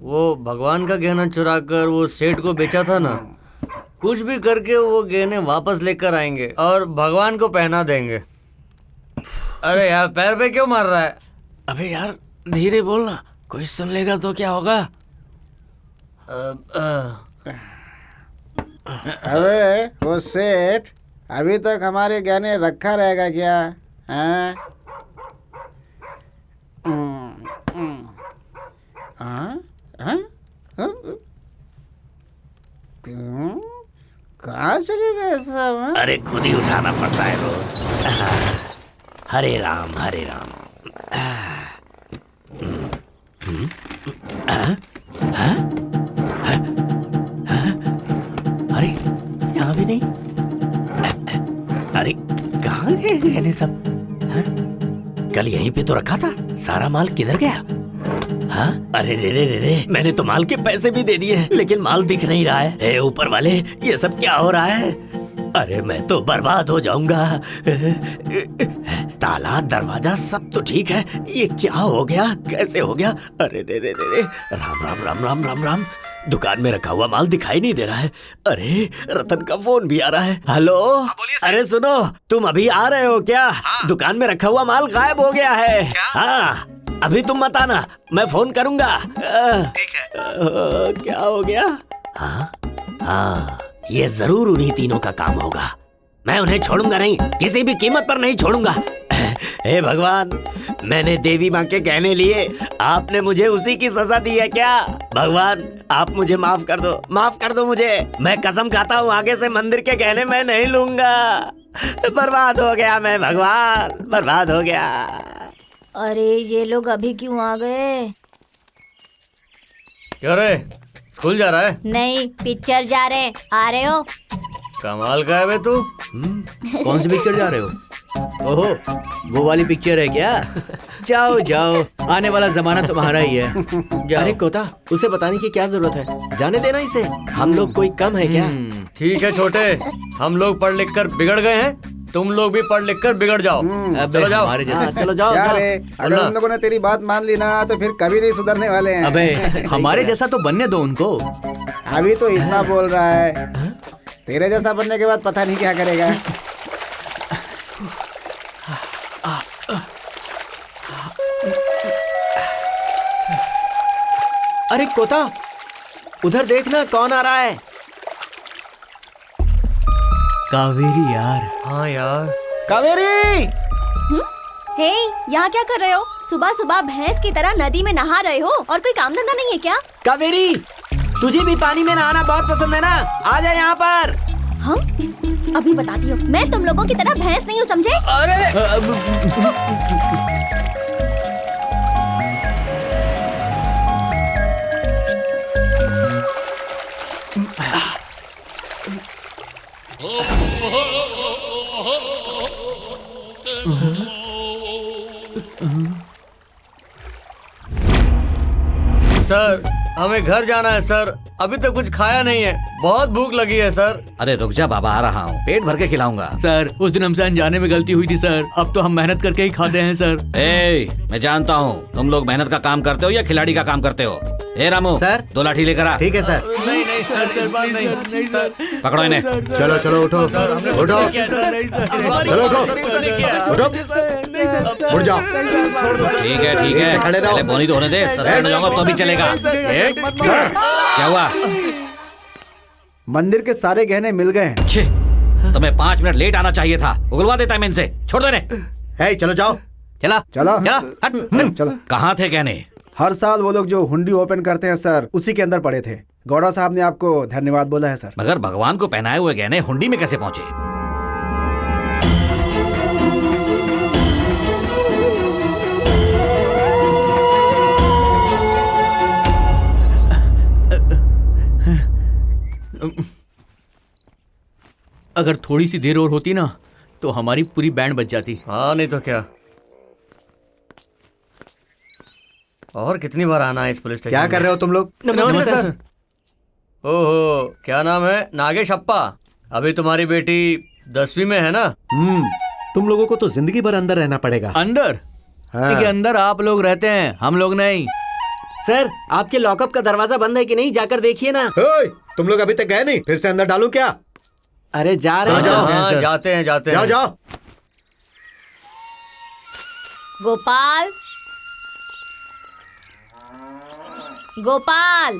वो भगवान का गहना चुरा कर वो सेठ को बेचा था ना, कुछ भी करके वो गहने वापस लेकर आएंगे और भगवान को पहना देंगे। अरे यार, पैर पे क्यों मार रहा है? अबे यार धीरे बोलना, कोई सुन लेगा तो क्या होगा। अबे वो सेठ अभी तक हमारे गहने रखा रहेगा क्या? हाँ? हाँ? हाँ? क्यों? कहाँ चले गए सब? हाँ? अरे खुद ही उठाना पड़ता है रोज। हरे राम हरे राम। अरे यहाँ भी नहीं। अरे कहाँ गए गहने सब? हाँ? कल यहीं पे तो रखा था, सारा माल किधर गया? हाँ? अरे रे रे रे रे, मैंने तो माल के पैसे भी दे दिए हैं, लेकिन माल दिख नहीं रहा है। हे ऊपर वाले, ये सब क्या हो रहा है? अरे मैं तो बर्बाद हो जाऊंगा। ताला दरवाजा सब तो ठीक है, ये क्या हो गया, कैसे हो गया? अरे रे रे रे रे, राम राम राम राम राम राम। दुकान में रखा हुआ माल दिखाई नहीं दे रहा है। अरे रतन का फोन भी आ रहा है। हेलो, अरे सुनो, तुम अभी आ रहे हो क्या? दुकान में रखा हुआ माल गायब हो गया है। हाँ, अभी तुम मत आना, मैं फोन करूंगा। ठीक है। क्या हो गया? हाँ हाँ, ये जरूर उन्हीं तीनों का काम होगा। मैं उन्हें छोड़ूंगा नहीं, किसी भी कीमत पर नहीं छोड़ूंगा। हे भगवान, मैंने देवी माँ के गहने लिए, आपने मुझे उसी की सजा दी है क्या? भगवान आप मुझे माफ कर दो मुझे। मैं कसम खाता हूँ आगे से मंदिर के गहने मैं नहीं लूंगा। बर्बाद हो गया मैं, भगवान बर्बाद हो गया। अरे ये लोग अभी क्यों आ गए? क्या रे, स्कूल जा रहा है? नहीं, पिक्चर जा रहे हैं। आ रहे हो? कमाल का है बे तू। कौन सी पिक्चर जा रहे हो? ओहो, वो वाली पिक्चर है क्या? जाओ जाओ, आने वाला जमाना तुम्हारा ही है। जाओ। अरे कोता, उसे बताने की क्या जरूरत है, जाने देना इसे। हम लोग कोई कम है क्या? ठीक है छोटे, हम लोग पढ़ लिख कर बिगड़ गए हैं, तुम लोग भी पढ़ लिख कर बिगड़ जाओ। अबे चलो जाओ। हमारे जैसे। चलो जाओ यार जाओ। अगर उन लोगों ने तेरी बात मान ली ना तो फिर कभी नहीं सुधरने वाले हैं। अबे हमारे जैसा तो बनने दो उनको। अभी तो इतना बोल रहा है, तेरे जैसा बनने के बाद पता नहीं क्या करेगा। अरे कोता, उधर देखना कौन आ रहा है। कावेरी यार। हाँ यार। कावेरी! हे, यहाँ क्या कर रहे हो? सुबह सुबह भैंस की तरह नदी में नहा रहे हो और कोई काम धंधा नहीं है क्या? कावेरी, तुझे भी पानी में नहाना बहुत पसंद है ना? आ जा यहाँ पर। हम अभी बताती हूँ, मैं तुम लोगों की तरह भैंस नहीं हूँ, समझे? सर, हमें घर जाना है सर, अभी तक कुछ खाया नहीं है, बहुत भूख लगी है सर। अरे रुक जा बाबा, आ रहा हूँ, पेट भर के खिलाऊंगा। सर, उस दिन हमसे अनजाने में गलती हुई थी सर, अब तो हम मेहनत करके ही खाते हैं सर। मैं जानता हूँ तुम लोग मेहनत का काम करते हो या खिलाड़ी का काम करते हो। रामू सर, 2 लाठी लेकर आ। ठीक है सर। नहीं नहीं सर, इस बार नहीं सर। पकड़ो इन्हें। चलो चलो उठो उठो चलो उठो उठो उठ जाओ। ठीक है ठीक है, खड़े रहो। पहले बोनी तो होने दे, सस्पेंड हो जाऊंगा तो भी चलेगा। क्या हुआ? मंदिर के सारे गहने मिल गए हैं। छे, तुम्हें 5 मिनट लेट आना चाहिए था, उगलवा देता है मैं इनसे। छोड़ दे ने। चलो जाओ। चला चलो हट। चलो। कहाँ थे गहने? हर साल वो लोग जो हुंडी ओपन करते हैं सर, उसी के अंदर पड़े थे। गौड़ा साहब ने आपको धन्यवाद बोला है सर। मगर भगवान को पहनाए हुए गहने हुंडी में कैसे पहुंचे? अगर थोड़ी सी देर और होती ना तो हमारी पूरी बैंड बच जाती। हाँ नहीं तो क्या। और कितनी बार आना है इस पुलिस स्टेशन? क्या कर रहे हो तुम लोग? नमस्ते सर। ओहो, क्या नाम है? नागेश अप्पा। अभी तुम्हारी बेटी 10वीं में है ना? तुम लोगों को तो जिंदगी भर अंदर रहना पड़ेगा। अंदर? हाँ। ठीक है, अंदर आप लोग रहते हैं, हम लोग नहीं। सर, आपके लॉकअप का दरवाजा बंद है कि नहीं, जाकर देखिए ना। ओए, तुम लोग अभी तक गए नहीं? फिर से अंदर डालूं क्या? अरे जा रहे हैं। जाओ। जाते हैं जाओ जाओ। गोपाल, गोपाल,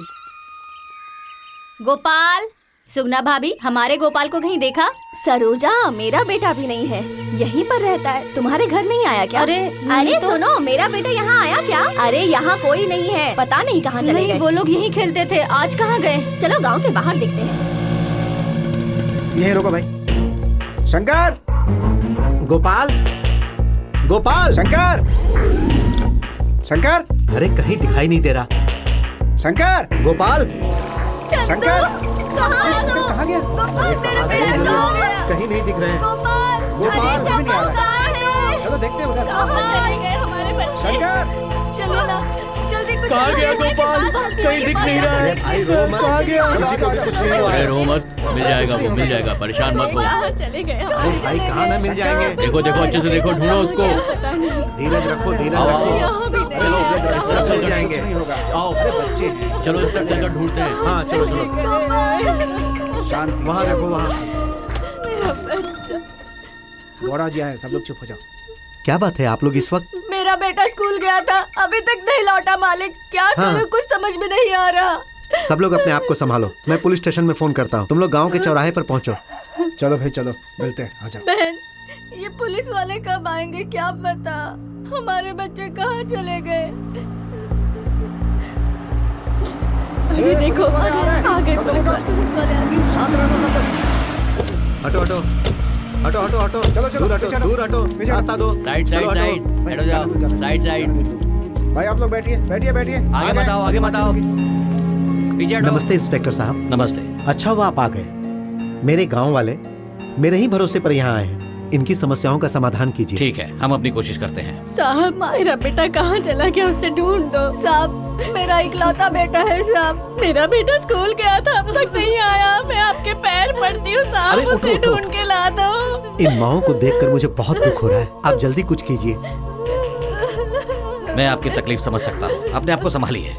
गोपाल। सुगना भाभी, हमारे गोपाल को कहीं देखा? सरोजा, मेरा बेटा भी नहीं है, यहीं पर रहता है। तुम्हारे घर नहीं आया क्या? अरे सुनो, मेरा बेटा यहाँ आया क्या? अरे यहाँ कोई नहीं है, पता नहीं कहाँ चले गए। वो लोग यहीं खेलते थे, आज कहाँ गए? चलो गांव के बाहर देखते हैं। यहीं रुको भाई। शंकर, गोपाल, गोपाल, शंकर, शंकर, अरे कहीं दिखाई नहीं दे रहा। शंकर, गोपाल, शंकर, कहाँ गया? कहीं नहीं दिख रहे हैं। गोपाल, चलो देखते हैं उधर। शंकर, कहाँ गया गोपाल? कहीं दिख नहीं रहा है। भाई रो मत। किसी को भी कुछ नहीं हुआ अरे है। रो मत, मिल जाएगा, वो मिल जाएगा, परेशान मत हो। अरे भाई कहाँ ना मिल जाएंगे? देखो देखो, अच्छे से देखो, ढूंढो उसको। धीरज रखो, धीरज रखो। चलो सब मिल जाएंगे। आओ, चलो इस तरफ चलकर ढूंढते हैं। हाँ चलो चलो। शांति। वहाँ देखो, वहाँ। गौरा जी आए, सब लोग चुप हो जाओ। क्या बात है आप लोग इस वक्त? मेरा बेटा स्कूल गया था, अभी तक नहीं लौटा मालिक। क्या हाँ। करूं, कुछ समझ में नहीं आ रहा। सब लोग अपने आप को संभालो, मैं पुलिस स्टेशन में फोन करता हूँ। तुम लोग गांव के चौराहे पर पहुँचो। चलो भाई चलो, मिलते हैं, आ जाओ। बहन, ये पुलिस वाले कब आएंगे क्या पता। हमारे बच्चे कहाँ चले गए? अरे देखो, आ गए पुलिस वाले आ गए। शांत रहना सब लोग। हटो हटो हटो हटो हटो। चलो, चलो, दूर हटो, पीछे हटो। दूर हटो, पीछे रास्ता दो। साइड चलो, साइड हटो। साइड, बैठो जाओ, साइड साइड। भाई आप लोग बैठिए, बैठिए, बैठिए। आगे मत आओ, आगे मत आओ, पीछे हटो। नमस्ते इंस्पेक्टर साहब। नमस्ते। अच्छा हुआ आप आ गए। मेरे गांव वाले मेरे ही भरोसे पर यहाँ आए हैं। इनकी समस्याओं का समाधान कीजिए। ठीक है, हम अपनी कोशिश करते हैं। साहब, मेरा बेटा कहाँ चला गया, उसे ढूंढ दो। साहब, मेरा इकलौता बेटा है साहब। मेरा बेटा स्कूल गया था, अब तक नहीं आया। मैं आपके पैर पड़ती हूँ साहब, अरे, उठो, उसे उठो। ढूंढ के ला दो। इन माओं को देखकर मुझे बहुत दुख हो रहा है। आप जल्दी कुछ कीजिए। मैं आपकी तकलीफ समझ सकता हूँ, अपने आप को संभालिए।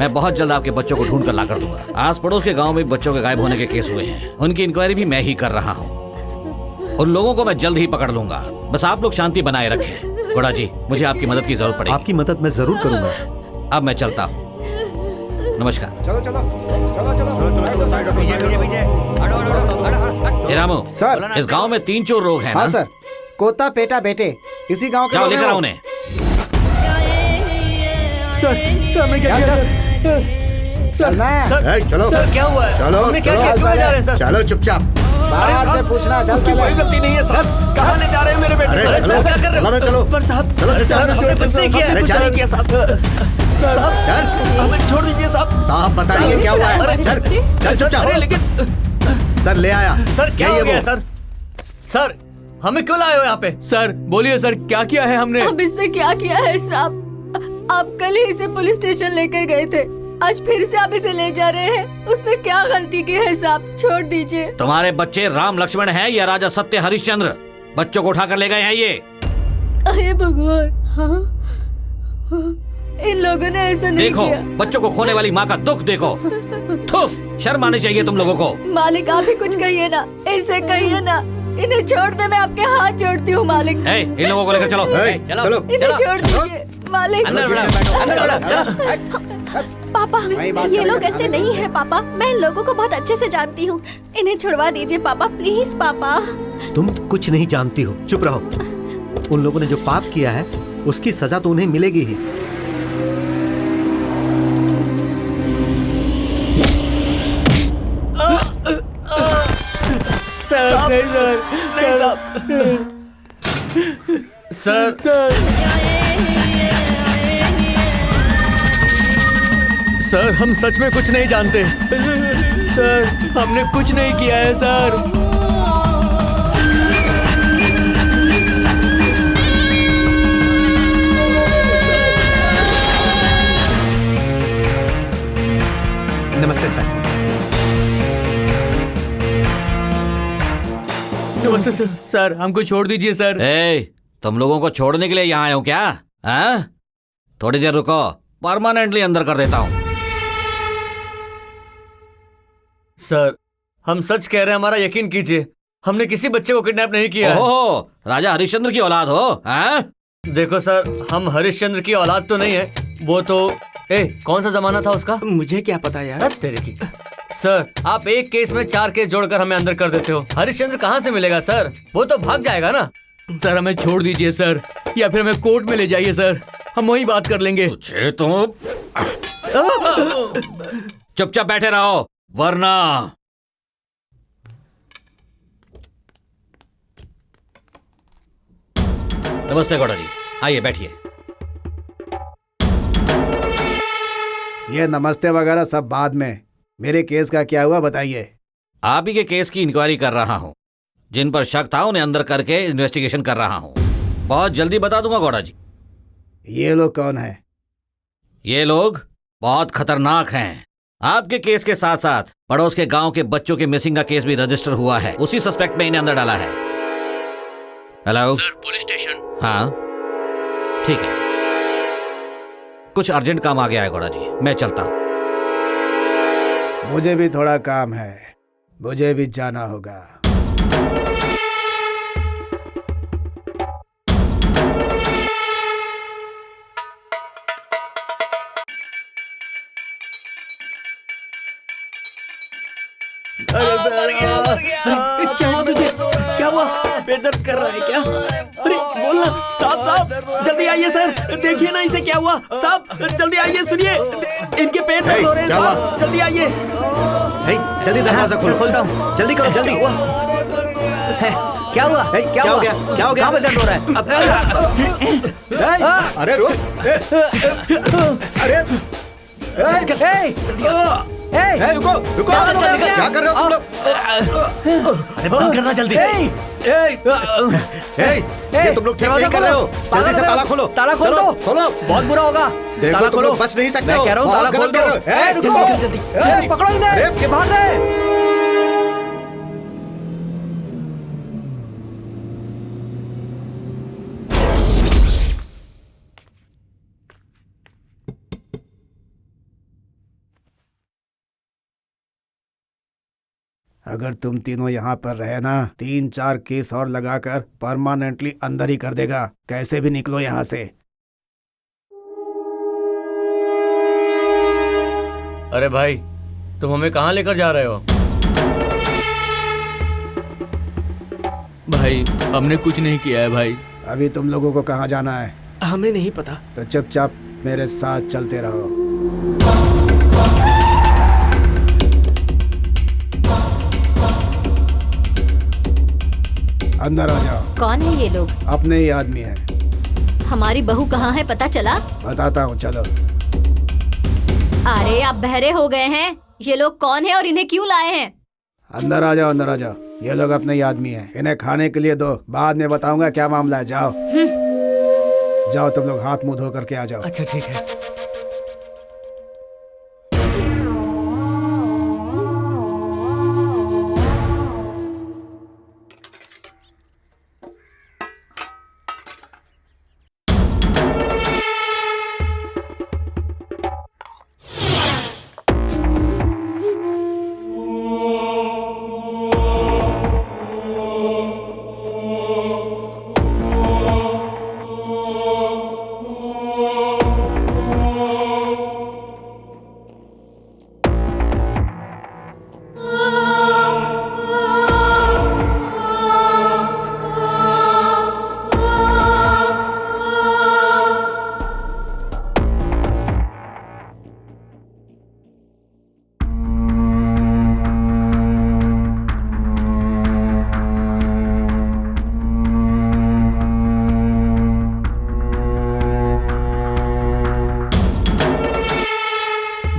मैं बहुत जल्द आपके बच्चों को ढूंढ कर ला कर दूंगा। आस पड़ोस के गांव में बच्चों के गायब होने के केस हुए हैं, उनकी इंक्वायरी भी मैं ही कर रहा हूँ। उन लोगों को मैं जल्द ही पकड़ लूंगा, बस आप लोग शांति बनाए रखें। गोड़ा जी, मुझे आपकी मदद की जरूरत पड़ेगी। आपकी मदद मैं जरूर करूंगा। अब मैं चलता हूँ, नमस्कार। चलो चलो चलो चलो साइड हटो, पीछे पीछे पीछे, हटो हटो हटो। हे रामू, सर। इस गांव में 3 चोर लोग हैं हाँ ना? सर, कोता पेटा बेटे, इसी गांव के जाओ लोग हैं लेकर आओ वो। उन्हें। सर मैं क्या किया चलना है। सर? चलो सर क्या हुआ है? चलो हमने क्या चलो, किया? क्यों ले जा रहे हैं सर? चलो चुपचाप। बात में पूछना, चल उसकी कोई पहले। गलती नहीं है सर। कहाँ ले जा रहे हैं मेरे बेटे? अरे अरे चलो, सर, क्या कर रहे चलो ना, चलो। पर साहब, चलो, अरे चुपचाप। सर, हमने कुछ नहीं किया है। अरे कुछ चल। नहीं किया साहब। साहब, चल। हमें छोड़ दीजिए साहब। साहब बताइए क्या हुआ है। अरे, चल चल चुपचाप। अरे लेकिन सर ले आया। सर क्या ये हो गया वो? सर? सर, हमें क्यों लाए हो यहाँ पे? सर बोलिए सर, क्या किया है हमने? अब इसने क्या किया है साहब? आप कल ही इसे पुलिस स्टेशन लेकर गए थे, आज फिर से आप इसे ले जा रहे हैं। उसने क्या गलती की है साहब? छोड़ दीजिए। तुम्हारे बच्चे राम लक्ष्मण हैं या राजा सत्य हरिश्चंद्र? बच्चों को उठाकर ले गए हैं ये। अरे भगवान, हाँ? इन लोगों ने ऐसा नहीं देखो, किया। बच्चों को खोने वाली माँ का दुख देखो। थू, शर्म आनी चाहिए तुम लोगों को। मालिक, आप ही कुछ कहिए ना, इनसे कहिए ना, इन्हें छोड़ दे। मैं आपके हाथ जोड़ती हूँ मालिक। ए, इन लोगों को लेकर चलो। ए, चलो इन्हें छोड़ दीजिए मालिक। अंदर बैठो, अंदर बैठो। पापा, वही बात ये करेगा। लोग ऐसे नहीं है पापा। मैं इन लोगों को बहुत अच्छे से जानती हूँ। इन्हें छुड़वा दीजिए पापा, प्लीज पापा। तुम कुछ नहीं जानती हो, चुप रहो। उन लोगों ने जो पाप किया है उसकी सजा तो उन्हें मिलेगी ही। सर, सर हम सच में कुछ नहीं जानते। सर हमने कुछ नहीं किया है सर। नमस्ते सर। नमस्ते सर। सर हमको छोड़ दीजिए सर। तुम लोगों को छोड़ने के लिए यहाँ आया हूँ क्या? हाँ? थोड़ी देर रुको, परमानेंटली अंदर कर देता हूँ। सर हम सच कह रहे हैं, हमारा यकीन कीजिए, हमने किसी बच्चे को किडनैप नहीं किया है। ओहो, राजा हरिश्चंद्र की औलाद हो? हाँ? देखो सर, हम हरिश्चंद्र की औलाद तो नहीं है, वो तो कौन सा जमाना था उसका? मुझे क्या पता यार। तेरे की। सर आप एक केस में 4 केस जोड़कर हमें अंदर कर देते हो। हरिश्चंद्र कहाँ से मिलेगा सर? वो तो भाग जाएगा ना। सर हमें छोड़ दीजिए सर, या फिर हमें कोर्ट में ले जाइए सर, हम वहीं बात कर लेंगे। तुम चुपचाप बैठे रहो, वरना। नमस्ते गौड़ा जी, आइए बैठिए। ये नमस्ते वगैरह सब बाद में, मेरे केस का क्या हुआ बताइए। आप ही के केस की इंक्वायरी कर रहा हूँ। जिन पर शक था उन्हें अंदर करके इन्वेस्टिगेशन कर रहा हूँ। बहुत जल्दी बता दूंगा गौड़ा जी। ये लोग कौन है? ये लोग बहुत खतरनाक हैं। आपके केस के साथ साथ पड़ोस के गांव के बच्चों के मिसिंग का केस भी रजिस्टर हुआ है। उसी सस्पेक्ट में इन्हें अंदर डाला है। Hello sir, police station. हाँ ठीक है, कुछ अर्जेंट काम आ गया है गौड़ा जी, मैं चलता हूँ। मुझे भी थोड़ा काम है, मुझे भी जाना होगा। क्या हुआ तुझे? क्या हुआ? पेट दर्द कर रहा है क्या? अरे बोलना साहब, साहब जल्दी आइए सर, देखिए ना इसे क्या हुआ। साहब जल्दी आइए, सुनिए इनके पेट दर्द हो रहे हैं साहब, जल्दी आइए। जल्दी दरवाजा खोलो, खोलता हूँ, जल्दी करो जल्दी। क्या हुआ? क्या हो गया? क्या हो गया? दर्द हो रहा है? अरे रुक, अरे रुको रुको, क्या कर रहे हो तुम लोग? अरे बंद करना जल्दी। ये तुम लोग ठीक नहीं कर रहे हो, जल्दी से ताला खोलो। ताला खोल दो, खोलो, बहुत बुरा होगा। देखो तुम लोग बच नहीं सकते हो, बहुत गलत कर रहे हो। जल्दी जल्दी पकड़ो इन्हें, ये भाग रहे हैं। अगर तुम तीनों यहाँ पर रहे ना, 3-4 केस और लगाकर परमानेंटली अंदर ही कर देगा। कैसे भी निकलो यहाँ से। अरे भाई, तुम हमें कहाँ लेकर जा रहे हो? भाई हमने कुछ नहीं किया है भाई। अभी तुम लोगों को कहाँ जाना है? हमें नहीं पता। तो चुपचाप मेरे साथ चलते रहो। अंदर आ जाओ। कौन है ये लोग? अपने ही आदमी है। हमारी बहू कहाँ है, पता चला? बताता हूँ, चलो। अरे आप बहरे हो गए हैं? ये लोग कौन है और इन्हें क्यों लाए हैं? अंदर आ जाओ, अंदर आ जाओ। ये लोग अपने ही आदमी हैं। इन्हें खाने के लिए दो, बाद में बताऊंगा क्या मामला है। जाओ जाओ, तुम लोग हाथ मुंह धो करके आ जाओ। अच्छा ठीक है।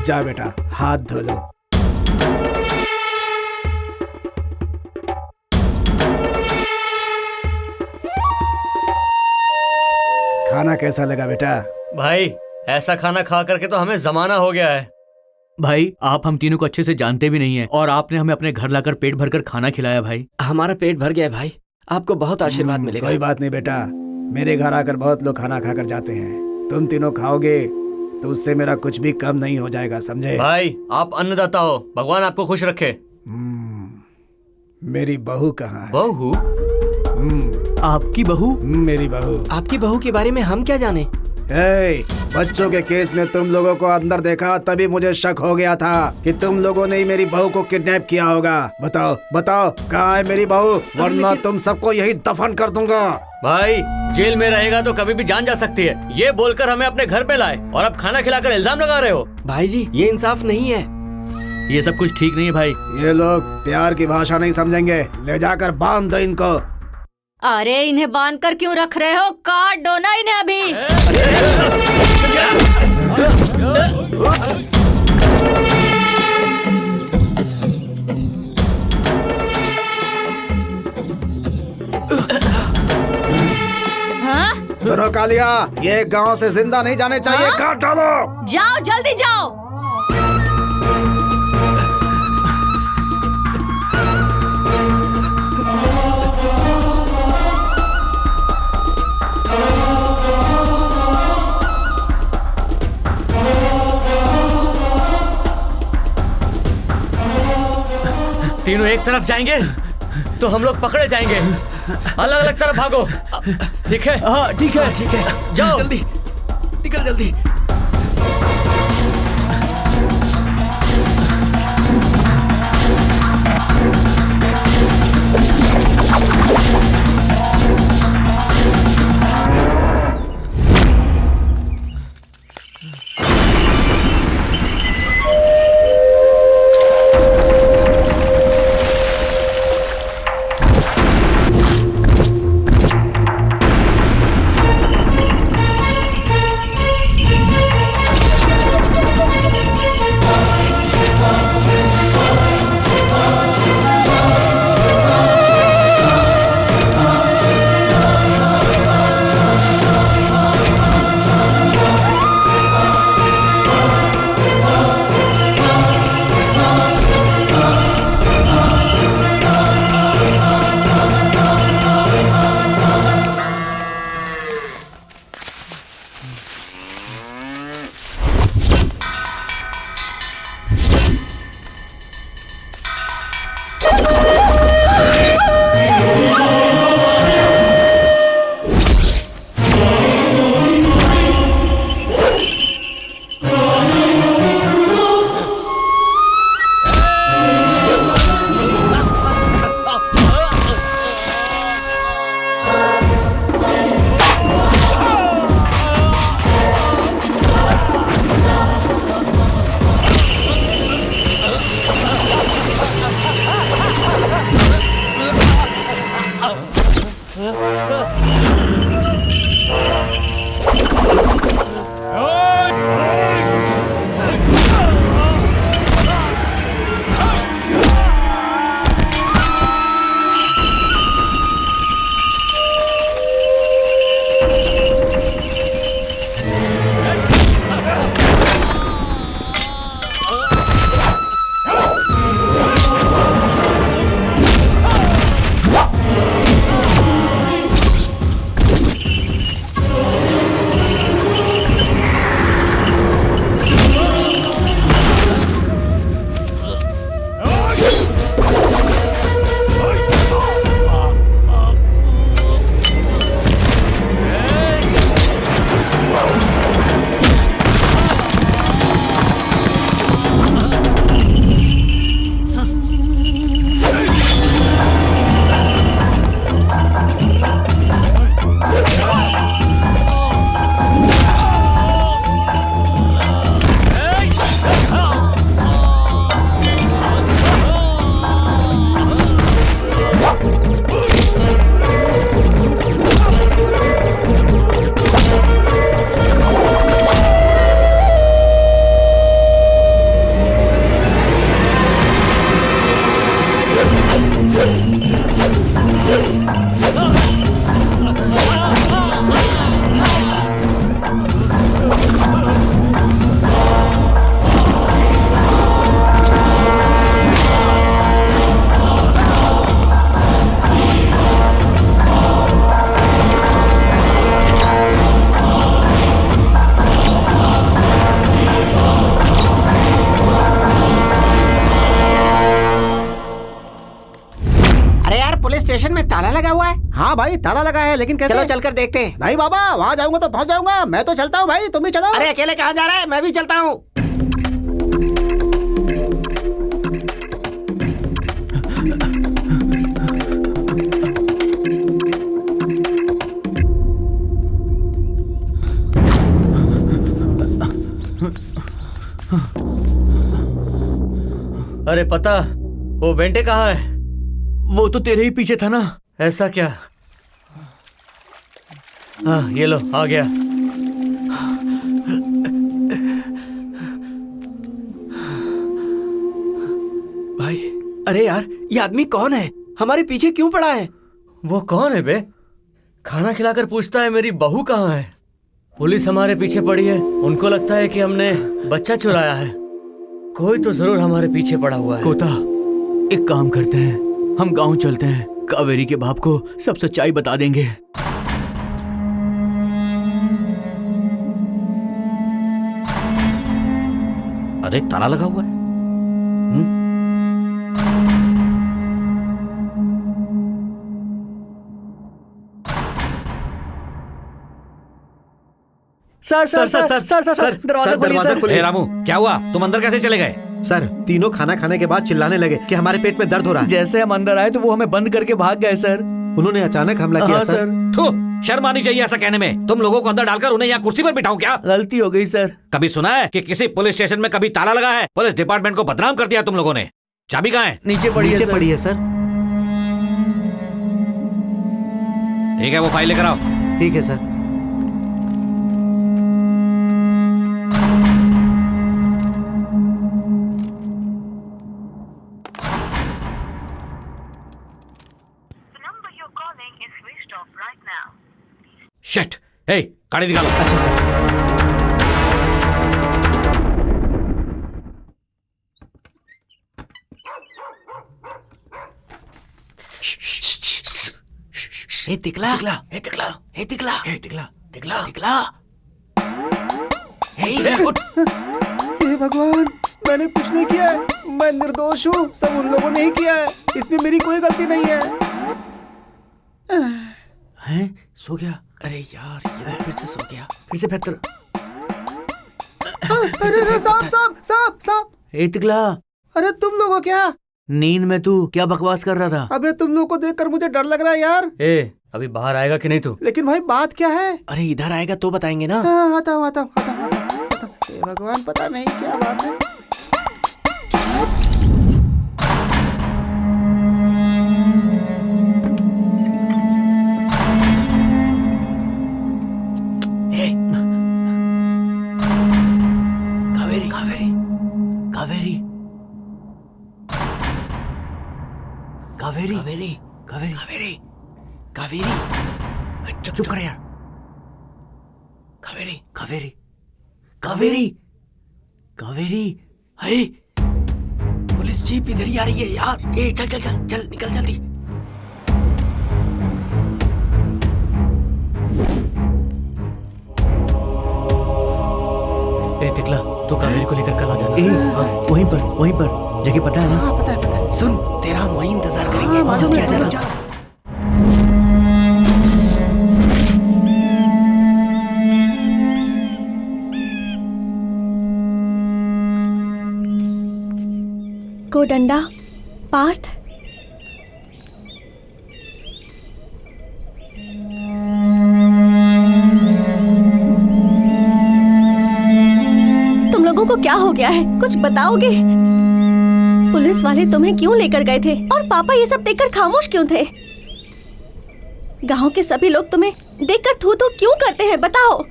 जा बेटा, हाथ धो लो। खाना कैसा लगा बेटा? भाई ऐसा खाना खा करके तो हमें जमाना हो गया है। भाई आप हम तीनों को अच्छे से जानते भी नहीं है और आपने हमें अपने घर लाकर पेट भरकर खाना खिलाया भाई। हमारा पेट भर गया है भाई, आपको बहुत आशीर्वाद मिलेगा। कोई बात नहीं बेटा, मेरे घर आकर बहुत लोग खाना खाकर जाते हैं। तुम तीनों खाओगे तो उससे मेरा कुछ भी कम नहीं हो जाएगा, समझे? भाई आप अन्नदाता हो, भगवान आपको खुश रखे। मेरी बहू कहाँ है? बहू? आपकी बहू? मेरी बहू। आपकी बहू के बारे में हम क्या जाने? बच्चों के केस में तुम लोगों को अंदर देखा तभी मुझे शक हो गया था कि तुम लोगों ने ही मेरी बहू को किडनैप किया होगा। बताओ बताओ कहाँ है मेरी बहू, वरना तुम सबको यही दफन कर दूंगा। भाई जेल में रहेगा तो कभी भी जान जा सकती है, ये बोलकर हमें अपने घर पे लाए और अब खाना खिलाकर इल्जाम लगा रहे हो। भाई जी ये इंसाफ नहीं है, ये सब कुछ ठीक नहीं है भाई। ये लोग प्यार की भाषा नहीं समझेंगे, ले जाकर बांध दो इनको। अरे इन्हें बांध कर क्यों रख रहे हो? काट दो ना इन्हें अभी। हाँ? सुनो कालिया, ये गांव से जिंदा नहीं जाने चाहिए। हाँ? काट डालो। जाओ जल्दी जाओ। तीनों एक तरफ जाएंगे तो हम लोग पकड़े जाएंगे। अलग अलग तरफ भागो, ठीक है? हाँ ठीक है ठीक है, जाओ जल्दी निकल जल्दी। स्टेशन में ताला लगा हुआ है? हाँ भाई ताला लगा है, लेकिन कैसे? चलो चलकर देखते हैं। नहीं बाबा, वहाँ जाऊंगा तो फंस जाऊंगा। मैं तो चलता हूँ भाई, तुम भी चलो। अरे अकेले कहाँ जा रहा है? मैं भी चलता हूँ। अरे पता, वो बेंटे कहाँ है? वो तो तेरे ही पीछे था ना। ऐसा क्या? हाँ ये लो, आ गया। भाई, अरे यार, ये आदमी कौन है? हमारे पीछे क्यों पड़ा है? वो कौन है बे? खाना खिलाकर पूछता है मेरी बहू कहाँ है। पुलिस हमारे पीछे पड़ी है, उनको लगता है कि हमने बच्चा चुराया है। कोई तो जरूर हमारे पीछे पड़ा हुआ है। कोता, एक काम करते हैं, हम गांव चलते हैं, कावेरी के बाप को सब सच्चाई बता देंगे। अरे ताला लगा हुआ है। सर, दरवाजा खोलिए। ए रामू, क्या हुआ? तुम अंदर कैसे चले गए? सर, तीनों खाना खाने के बाद चिल्लाने लगे कि हमारे पेट में दर्द हो रहा है। जैसे हम अंदर आए तो वो हमें बंद करके भाग गए सर। उन्होंने अचानक हमला किया। हाँ, सर। थू, शर्म आनी चाहिए ऐसा कहने में। तुम लोगों को अंदर डालकर उन्हें यहाँ कुर्सी पर बिठाऊं क्या? गलती हो गई सर। कभी सुना है कि किसी पुलिस स्टेशन में कभी ताला लगा है? पुलिस डिपार्टमेंट को बदनाम कर दिया तुम लोगों ने। चाबी कहाँ है? नीचे पड़ी है सर। ठीक है, वो फाइल लेकर आओ। ठीक है सर। शिट, ए, गाड़ी निकालो। अच्छा सर। हे तिकला, हे तिकला, हे तिकला, हे तिकला, तिकला, तिकला। हे उठ। हे भगवान, मैंने कुछ नहीं किया है। मैं निर्दोष हूँ, सब उन लोगों ने ही किया है। इसमें मेरी कोई गलती नहीं है। हैं? सो गया? अरे यार, ये तो फिर से सो गया। फिर से बेहतर। अरे सांप। ए तिकला, अरे तुम लोग हो क्या? नींद में तू क्या बकवास कर रहा था? अबे तुम लोग को देखकर मुझे डर लग रहा है यार। ए, अभी बाहर आएगा कि नहीं तू? लेकिन भाई बात क्या है? अरे इधर आएगा तो बताएंगे ना। हाँ, आता हूँ। हे भगवान, पता नहीं क्या बात है। कावेरी, कावेरी, कावेरी, कावेरी, कावेरी, कावेरी, कावेरी, कावेरी। चुप कर यार। कावेरी, कावेरी, कावेरी, कावेरी। हे, पुलिस जीप इधर ही आ रही है यार। ए, चल चल चल चल, निकल जल्दी। ए तिकला, तू कावेरी को लेकर कल आ जाना। ए, वहीं पर जगह पता है ना? हाँ, पता है। सुन, तेरा हम वहीं इंतजार करेंगे। जल्दी आ जाना। कोडंडा, पार्थ, तुम लोगों को क्या हो गया है? कुछ बताओगे? पुलिस वाले तुम्हें क्यों लेकर गए थे? और पापा ये सब देखकर खामोश क्यों थे? गांव के सभी लोग तुम्हें देखकर थू थू क्यों करते हैं? बताओ,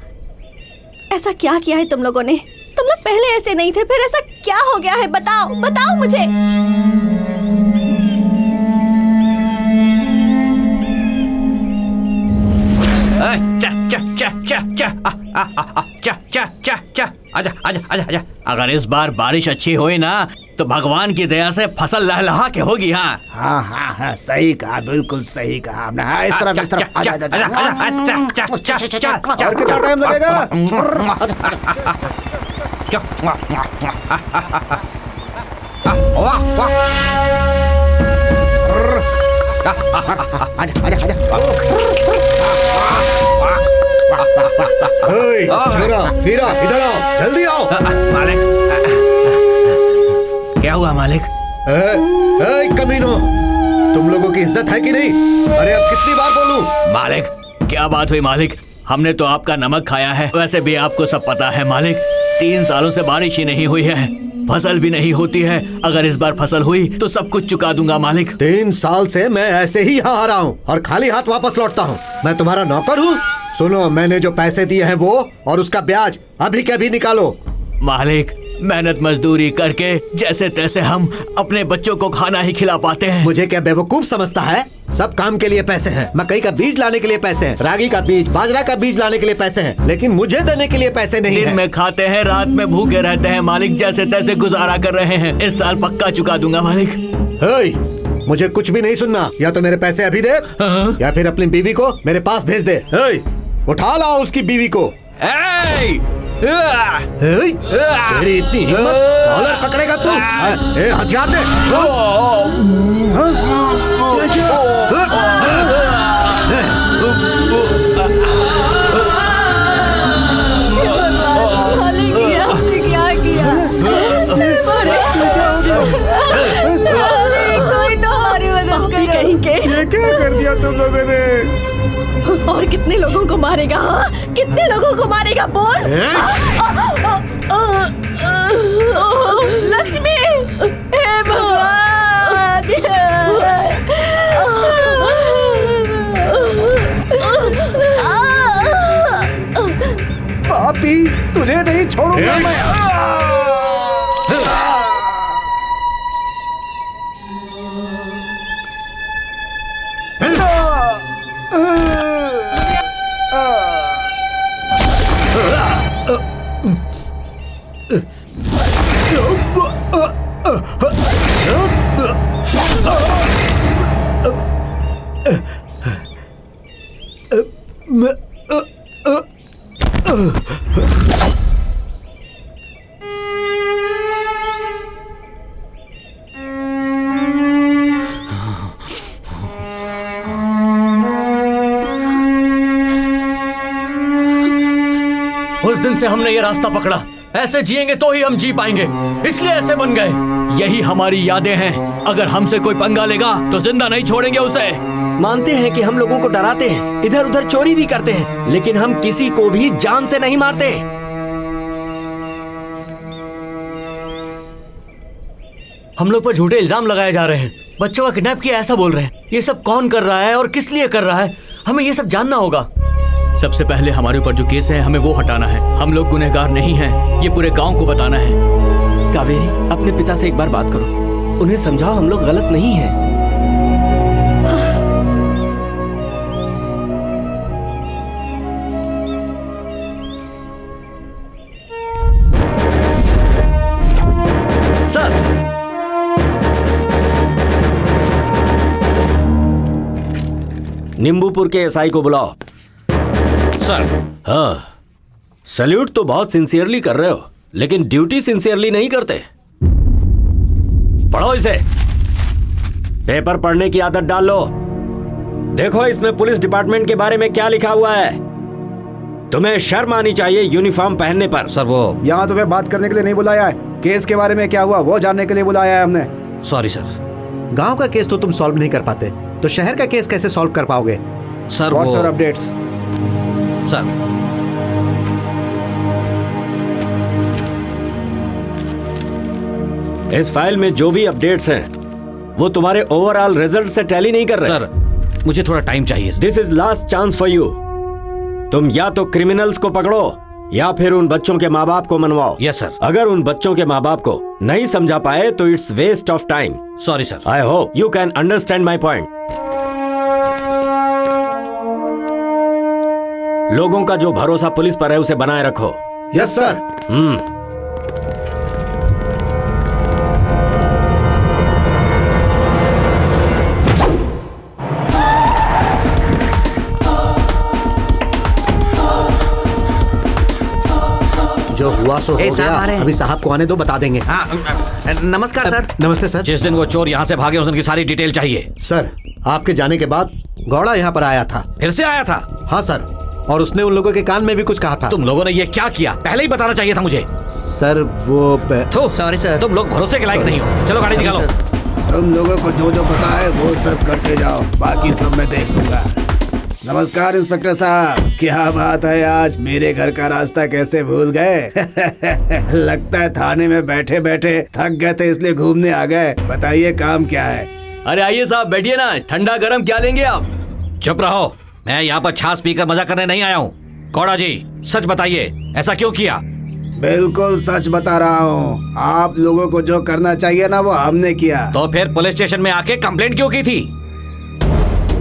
ऐसा क्या किया है तुम लोगों ने? तुम लोग पहले ऐसे नहीं थे, फिर ऐसा क्या हो गया है? बताओ, बताओ मुझे। आजा। अगर इस बार बारिश अच्छी हुई ना तो भगवान की दया से फसल लहलहा के होगी। हाँ हाँ, सही कहा, बिल्कुल सही कहा आपने। हाँ, इस तरफ। आजा। और कितना टाइम लगेगा? आजा आजा आजा। हीरा इधर आओ, जल्दी आओ। मालिक, क्या हुआ मालिक? कमीनो, तुम लोगों की इज्जत है कि नहीं? अरे अब कितनी बार बोलूं? मालिक, क्या बात हुई मालिक? हमने तो आपका नमक खाया है, वैसे भी आपको सब पता है मालिक। 3 सालों से बारिश ही नहीं हुई है, फसल भी नहीं होती है। अगर इस बार फसल हुई तो सब कुछ चुका दूंगा मालिक। 3 साल से मैं ऐसे ही यहाँ आ रहा हूँ और खाली हाथ वापस लौटता हूँ। मैं तुम्हारा नौकर हूँ? सुनो, मैंने जो पैसे दिए हैं वो और उसका ब्याज अभी के अभी निकालो। मालिक, मेहनत मजदूरी करके जैसे तैसे हम अपने बच्चों को खाना ही खिला पाते हैं। मुझे क्या बेवकूफ समझता है? सब काम के लिए पैसे हैं। मकई का बीज लाने के लिए पैसे हैं, रागी का बीज, बाजरा का बीज लाने के लिए पैसे हैं, लेकिन मुझे देने के लिए पैसे नहीं दिन हैं। में खाते हैं, रात में भूखे रहते हैं मालिक, जैसे तैसे गुजारा कर रहे हैं। इस साल पक्का चुका दूंगा मालिक। मुझे कुछ भी नहीं सुनना। या तो मेरे पैसे अभी दे या फिर अपनी बीवी को मेरे पास भेज दे। उठा लाओ उसकी बीवी को। तेरी इतनी हिम्मत, कॉलर पकड़ेगा तू? हथियार दे। क्या किया? कोई तो हमारी मदद करो। कहीं के ये क्या कर दिया तुम लोगों ने? और कितने लोगों को मारेगा? हाँ, कितने लोगों को मारेगा? बोल। लक्ष्मी, हे भगवान। पापी, तुझे नहीं छोड़ूंगा मैं। उस दिन से हमने ये रास्ता पकड़ा। ऐसे जिएंगे तो ही हम जी पाएंगे, इसलिए ऐसे बन गए। यही हमारी यादें हैं। अगर हमसे कोई पंगा लेगा तो जिंदा नहीं छोड़ेंगे उसे। मानते हैं कि हम लोगों को डराते हैं, इधर उधर चोरी भी करते हैं, लेकिन हम किसी को भी जान से नहीं मारते। हम लोग पर झूठे इल्जाम लगाए जा रहे हैं। बच्चों का किडनैप किया ऐसा बोल रहे हैं। ये सब कौन कर रहा है और किस लिए कर रहा है, हमें ये सब जानना होगा। सबसे पहले हमारे ऊपर जो केस है हमें वो हटाना है। हम लोग गुनहगार नहीं हैं, ये पूरे गांव को बताना है। कावेरी, अपने पिता से एक बार बात करो, उन्हें समझाओ हम लोग गलत नहीं हैं। सर, नींबूपुर के एसआई को बुलाओ। सर। हाँ, सैल्यूट तो बहुत सिंसियरली कर रहे हो, लेकिन ड्यूटी सिंसियरली नहीं करते। पढ़ो इसे, पेपर पढ़ने की आदत डाल लो। देखो इसमें पुलिस डिपार्टमेंट के बारे में क्या लिखा हुआ है। तुम्हें शर्म आनी चाहिए यूनिफॉर्म पहनने पर। सर वो यहाँ तुम्हें बात करने के लिए नहीं बुलाया है, केस के बारे में क्या हुआ वो जानने के लिए बुलाया है हमने। Sorry sir. गांव का केस तो तुम सॉल्व नहीं कर पाते, तो शहर का केस कैसे सॉल्व कर पाओगे? सर व्हाट्स वो योर अपडेट्स? सर इस फाइल में जो भी अपडेट्स हैं वो तुम्हारे ओवरऑल रिजल्ट से टैली नहीं कर रहे। सर मुझे थोड़ा टाइम चाहिए। This is last chance for you. तुम या तो क्रिमिनल्स को पकड़ो या फिर उन बच्चों के माँ बाप को मनवाओ। Yes sir. अगर उन बच्चों के माँ बाप को नहीं समझा पाए तो it's waste of time. Sorry sir. I hope you can understand my point. लोगों का जो भरोसा पुलिस पर है उसे बनाए रखो। Yes sir. जो हुआ सो हो गया, अभी साहब को आने दो, बता देंगे। हाँ, नमस्कार सर। नमस्ते सर। जिस दिन वो चोर यहाँ से भागे उस दिन की सारी डिटेल चाहिए। सर आपके जाने के बाद गौड़ा यहाँ पर आया था। फिर से आया था? हाँ सर, और उसने उन लोगों के कान में भी कुछ कहा था। तुम लोगों ने ये क्या किया? पहले ही बताना चाहिए था मुझे। सर वो सॉरी सर, तुम लोग भरोसे के लायक नहीं हो। चलो गाड़ी निकालो। तुम लोगों को जो जो पता है वो सब करते जाओ, बाकी सब मैं देख लूंगा। नमस्कार इंस्पेक्टर साहब, क्या बात है आज मेरे घर का रास्ता कैसे भूल गए? लगता है थाने में बैठे बैठे थक गए थे इसलिए घूमने आ गए। बताइए काम क्या है? अरे आइए साहब, बैठिए ना। ठंडा गरम क्या लेंगे आप? चुप रहो, मैं यहाँ पर छाछ पीकर मजा करने नहीं आया हूँ। गौड़ा जी सच बताइए, ऐसा क्यों किया? बिल्कुल सच बता रहा हूँ। आप लोगों को जो करना चाहिए ना वो हमने किया। तो फिर पुलिस स्टेशन में आके कंप्लेंट क्यों की थी?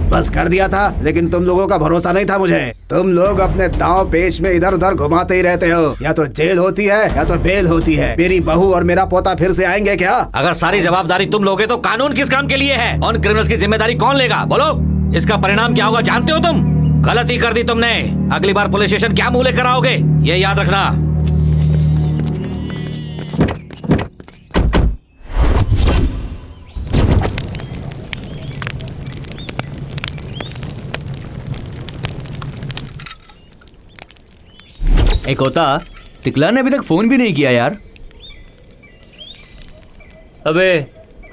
बस कर दिया था, लेकिन तुम लोगों का भरोसा नहीं था मुझे। तुम लोग अपने दांव पेच में इधर उधर घुमाते ही रहते हो। या तो जेल होती है या तो बेल होती है। मेरी बहू और मेरा पोता फिर से आएंगे क्या? अगर सारी जवाबदारी तुम लोगे तो कानून किस काम के लिए है? उन क्रिमिनल्स की जिम्मेदारी कौन लेगा? बोलो, इसका परिणाम क्या होगा जानते हो तुम? गलती कर दी तुमने। अगली बार पुलिस स्टेशन क्या मुंह लेकर आओगे ये याद रखना। एक होता टिकला ने अभी तक फोन भी नहीं किया यार। अबे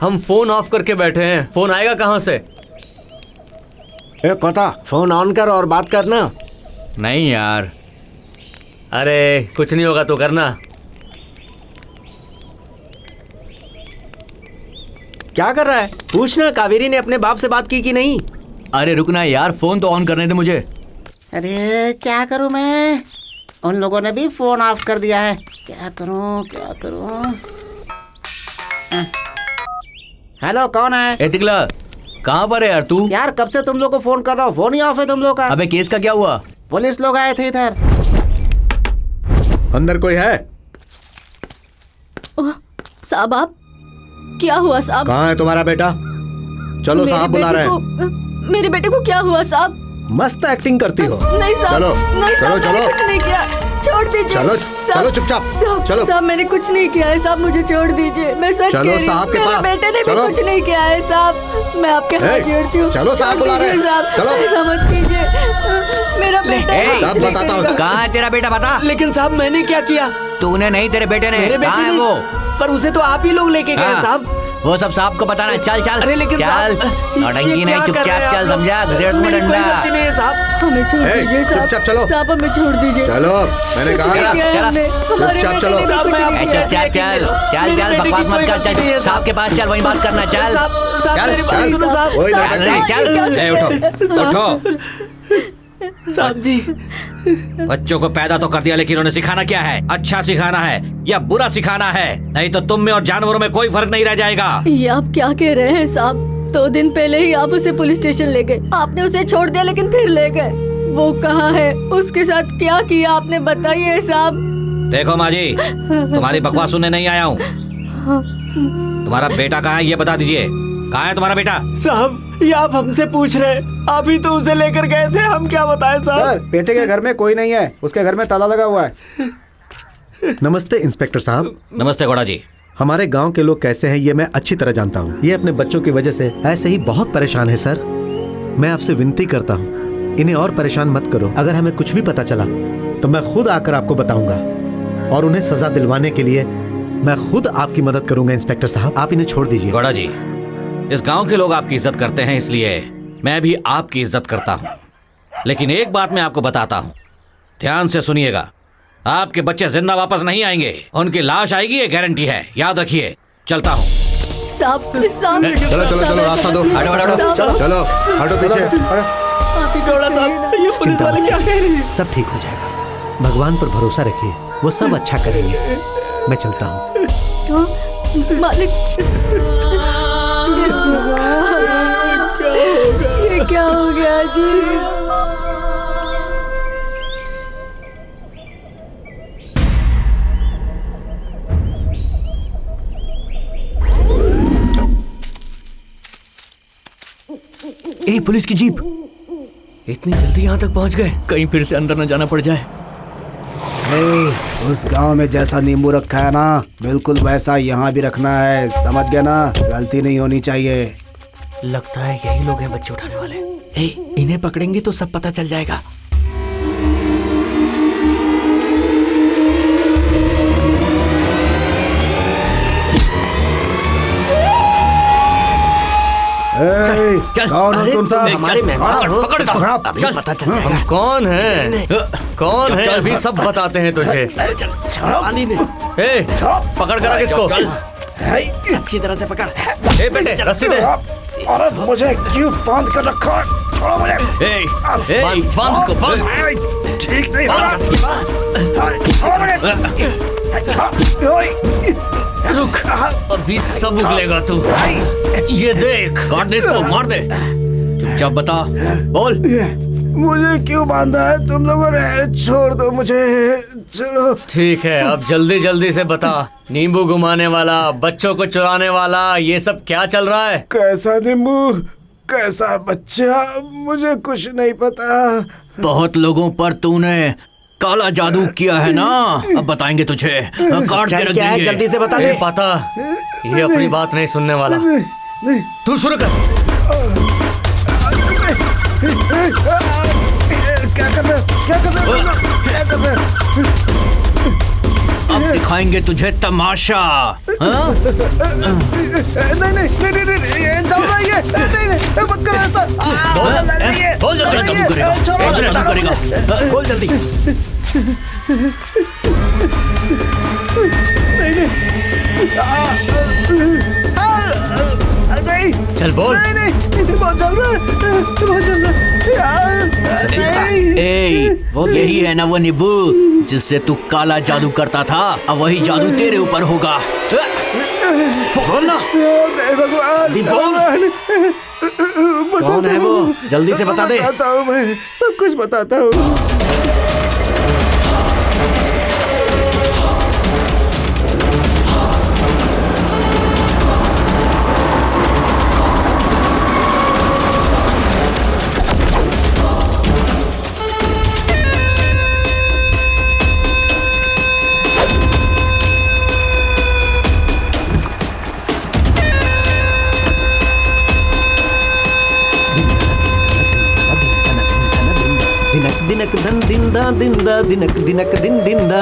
हम फोन ऑफ करके बैठे हैं, फोन आएगा कहाँ से? कोता फोन ऑन कर और बात करना। नहीं यार। अरे कुछ नहीं होगा तो करना। क्या कर रहा है? पूछना कावेरी ने अपने बाप से बात की कि नहीं। अरे रुकना यार, फोन तो ऑन करने दे मुझे। अरे क्या करूं मैं? उन लोगों ने भी फोन ऑफ कर दिया है। क्या करूं? हेलो, कौन है? ए टिकला, कहाँ पर है यार तू? यार कब से तुम लोग को फोन कर रहा हूँ, फोन ही ऑफ है तुम लोग का। अबे केस का क्या हुआ? पुलिस लोग आए थे इधर। अंदर कोई है? साहब आप, क्या हुआ साहब? कहाँ है तुम्हारा बेटा? चलो साहब बुला रहे हैं। मेरे बेटे को क्या हुआ साहब? मस्त एक्टिंग करती हो। नहीं साहब, चलो नहीं चलो साहब, मैंने कुछ नहीं किया, छोड़ दीजिए। चलो चलो चुपचाप चलो। साहब मैंने कुछ नहीं किया है साहब, मुझे छोड़ दीजिए। मैं सच चलो कह रही साहब हूँ, के मेरे पास। बेटे ने चलो। भी कुछ नहीं किया है साहब। मैं आपके हाथ जोड़ती हूँ। चलो साहब बुला रहे हैं। साहब, चलो। ऐसा मत कीजिए, मेरा बेटा। साहब बताता हूँ। कहाँ है तेरा बेटा बता। लेकिन साहब मैंने क्या किया? तूने नहीं, तेरे बेटे ने। मेरे बेटे कहाँ है ने? वो? पर उसे तो आप ही लोग लेके गए हाँ। साहब। वो सब साहब को बताना। चल चल। अरे लेकिन चल, साहब, नौटंकी नहीं, चुपचाप चल, समझा? घसेड़ दूंगा मेरी कोई डंडा। गलती नहीं है साहब। हमें छोड़ ए, दीजिए साहब। चुपचाप चलो। साहब हमें छोड़ दीजिए। चलो, मैंने कहा क्या ना। किया है चला। हमने? हमारे चुपचाप बेटे चलो। ने भी साहब, कुछ मैं नहीं आपको किया। चल चल चल चल मेरे चल, बेटे की बकवास मत कोई कर। गलती नहीं है चल साहब के पास चल, वहीं बात करना। चल साहब मेरी बात चल, सुनो साहब। कोई साहब, नहीं, चल। ए, उठो। साहब जी, बच्चों को पैदा तो कर दिया, लेकिन उन्हें सिखाना क्या है? अच्छा सिखाना है या बुरा सिखाना है? नहीं तो तुम में और जानवरों में कोई फर्क नहीं रह जाएगा। ये आप क्या कह रहे हैं साहब? 2 दिन पहले ही आप उसे पुलिस स्टेशन ले गए, आपने उसे छोड़ दिया लेकिन फिर ले गए। वो कहाँ है? उसके साथ क्या किया आपने, बताइए साहब। देखो माँ जी, तुम्हारी बकवास सुनने नहीं आया हूँ। तुम्हारा बेटा कहाँ है ये बता दीजिए। कहाँ है तुम्हारा बेटा? साहब ये आप हमसे पूछ रहे हैं? आप ही तो उसे लेकर गए थे, हम क्या बताएं साहब। सर बेटे के घर में कोई नहीं है, उसके घर में ताला लगा हुआ है। नमस्ते इंस्पेक्टर साहब। नमस्ते गौड़ा जी। हमारे गांव के लोग कैसे हैं ये मैं अच्छी तरह जानता हूँ। ये अपने बच्चों की वजह से ऐसे ही बहुत परेशान है सर। मैं आपसे विनती करता हूँ, इन्हें और परेशान मत करो। अगर हमें कुछ भी पता चला तो मैं खुद आकर आपको बताऊंगा और उन्हें सजा दिलवाने के लिए मैं खुद आपकी मदद करूंगा। इंस्पेक्टर साहब आप इन्हें छोड़ दीजिए। गौड़ा जी, इस गांव के लोग आपकी इज्जत करते हैं, इसलिए मैं भी आपकी इज्जत करता हूँ। लेकिन एक बात मैं आपको बताता हूँ, ध्यान से सुनिएगा। आपके बच्चे जिंदा वापस नहीं आएंगे, उनकी लाश आएगी, ये गारंटी है, याद रखिए। चलता हूँ। साहब साहब, चलो चलो चलो, रास्ता दो। चलो हटो पीछे। गौड़ा साहब, ये पुलिस वाले क्या कह रहे हैं? सब ठीक हो जाएगा, भगवान पर भरोसा रखिए, वो सब अच्छा करेंगे। मैं चलता हूँ। मालिक, ये क्या हो गया जी? ए पुलिस की जीप। इतनी जल्दी यहाँ तक पहुँच गए? कहीं फिर से अंदर न जाना पड़ जाए। उस गांव में जैसा नींबू रखा है ना, बिल्कुल वैसा यहाँ भी रखना है, समझ गए ना? गलती नहीं होनी चाहिए। लगता है यही लोग हैं बच्चे उठाने वाले। ए, इन्हें पकड़ेंगे तो सब पता चल जाएगा। कौन हो तुम सब? हमारे मेहमान हो। पकड़ इसको। अभी पता चल जाएगा। हम कौन है? कौन है अभी सब बताते हैं तुझे। ए, पकड़ कर रख इसको। अच्छी तरह से पकड़। ए बेटे रस्सी दे। अरे मुझे क्यों बांध कर रखा? छोड़ो मुझे। बांध इसको, बांध। ठीक नहीं होगा। छोड़ो मुझे। रुक, अभी सब उगलेगा तू। ये देख। काट दे इसको, मार दे। चुपचाप बता, बोल। मुझे क्यों बांधा है तुम लोगों ने? छोड़ दो मुझे, चलो। ठीक है, अब जल्दी जल्दी से बता। नींबू घुमाने वाला, बच्चों को चुराने वाला, ये सब क्या चल रहा है? कैसा नींबू, कैसा बच्चा, मुझे कुछ नहीं पता। बहुत लोगों पर तूने काला जादू किया है ना, अब बताएंगे तुझे। काट के रख क्या है देंगे। जल्दी से बता ये दे। पता, ये अपनी बात नहीं सुनने वाला। तू शुरू कर। क्या कर रहे हो? क्या कर रहे हो? क्या कर रहे हो? अब दिखाएंगे तुझे तमाशा। हाँ? नहीं नहीं नहीं नहीं नहीं, ये चल रहा है ये। नहीं नहीं मत करो ऐसा। बोल जल्दी। जादू करेगा। बोल जल्दी। नहीं चल बोल। नहीं नहीं, बहुत चल रहा है, बहुत चल रहा है। ए, वो यही है ना वो नींबू जिससे तू काला जादू करता था, अब वही जादू तेरे ऊपर होगा। बोल ना। भगवान, बोल। कौन है वो? जल्दी से बता दे। बताता हूँ, मैं सब कुछ बताता हूँ। दिनक धन दिंदा दिंदा दिनक दिनक दिन दिंदा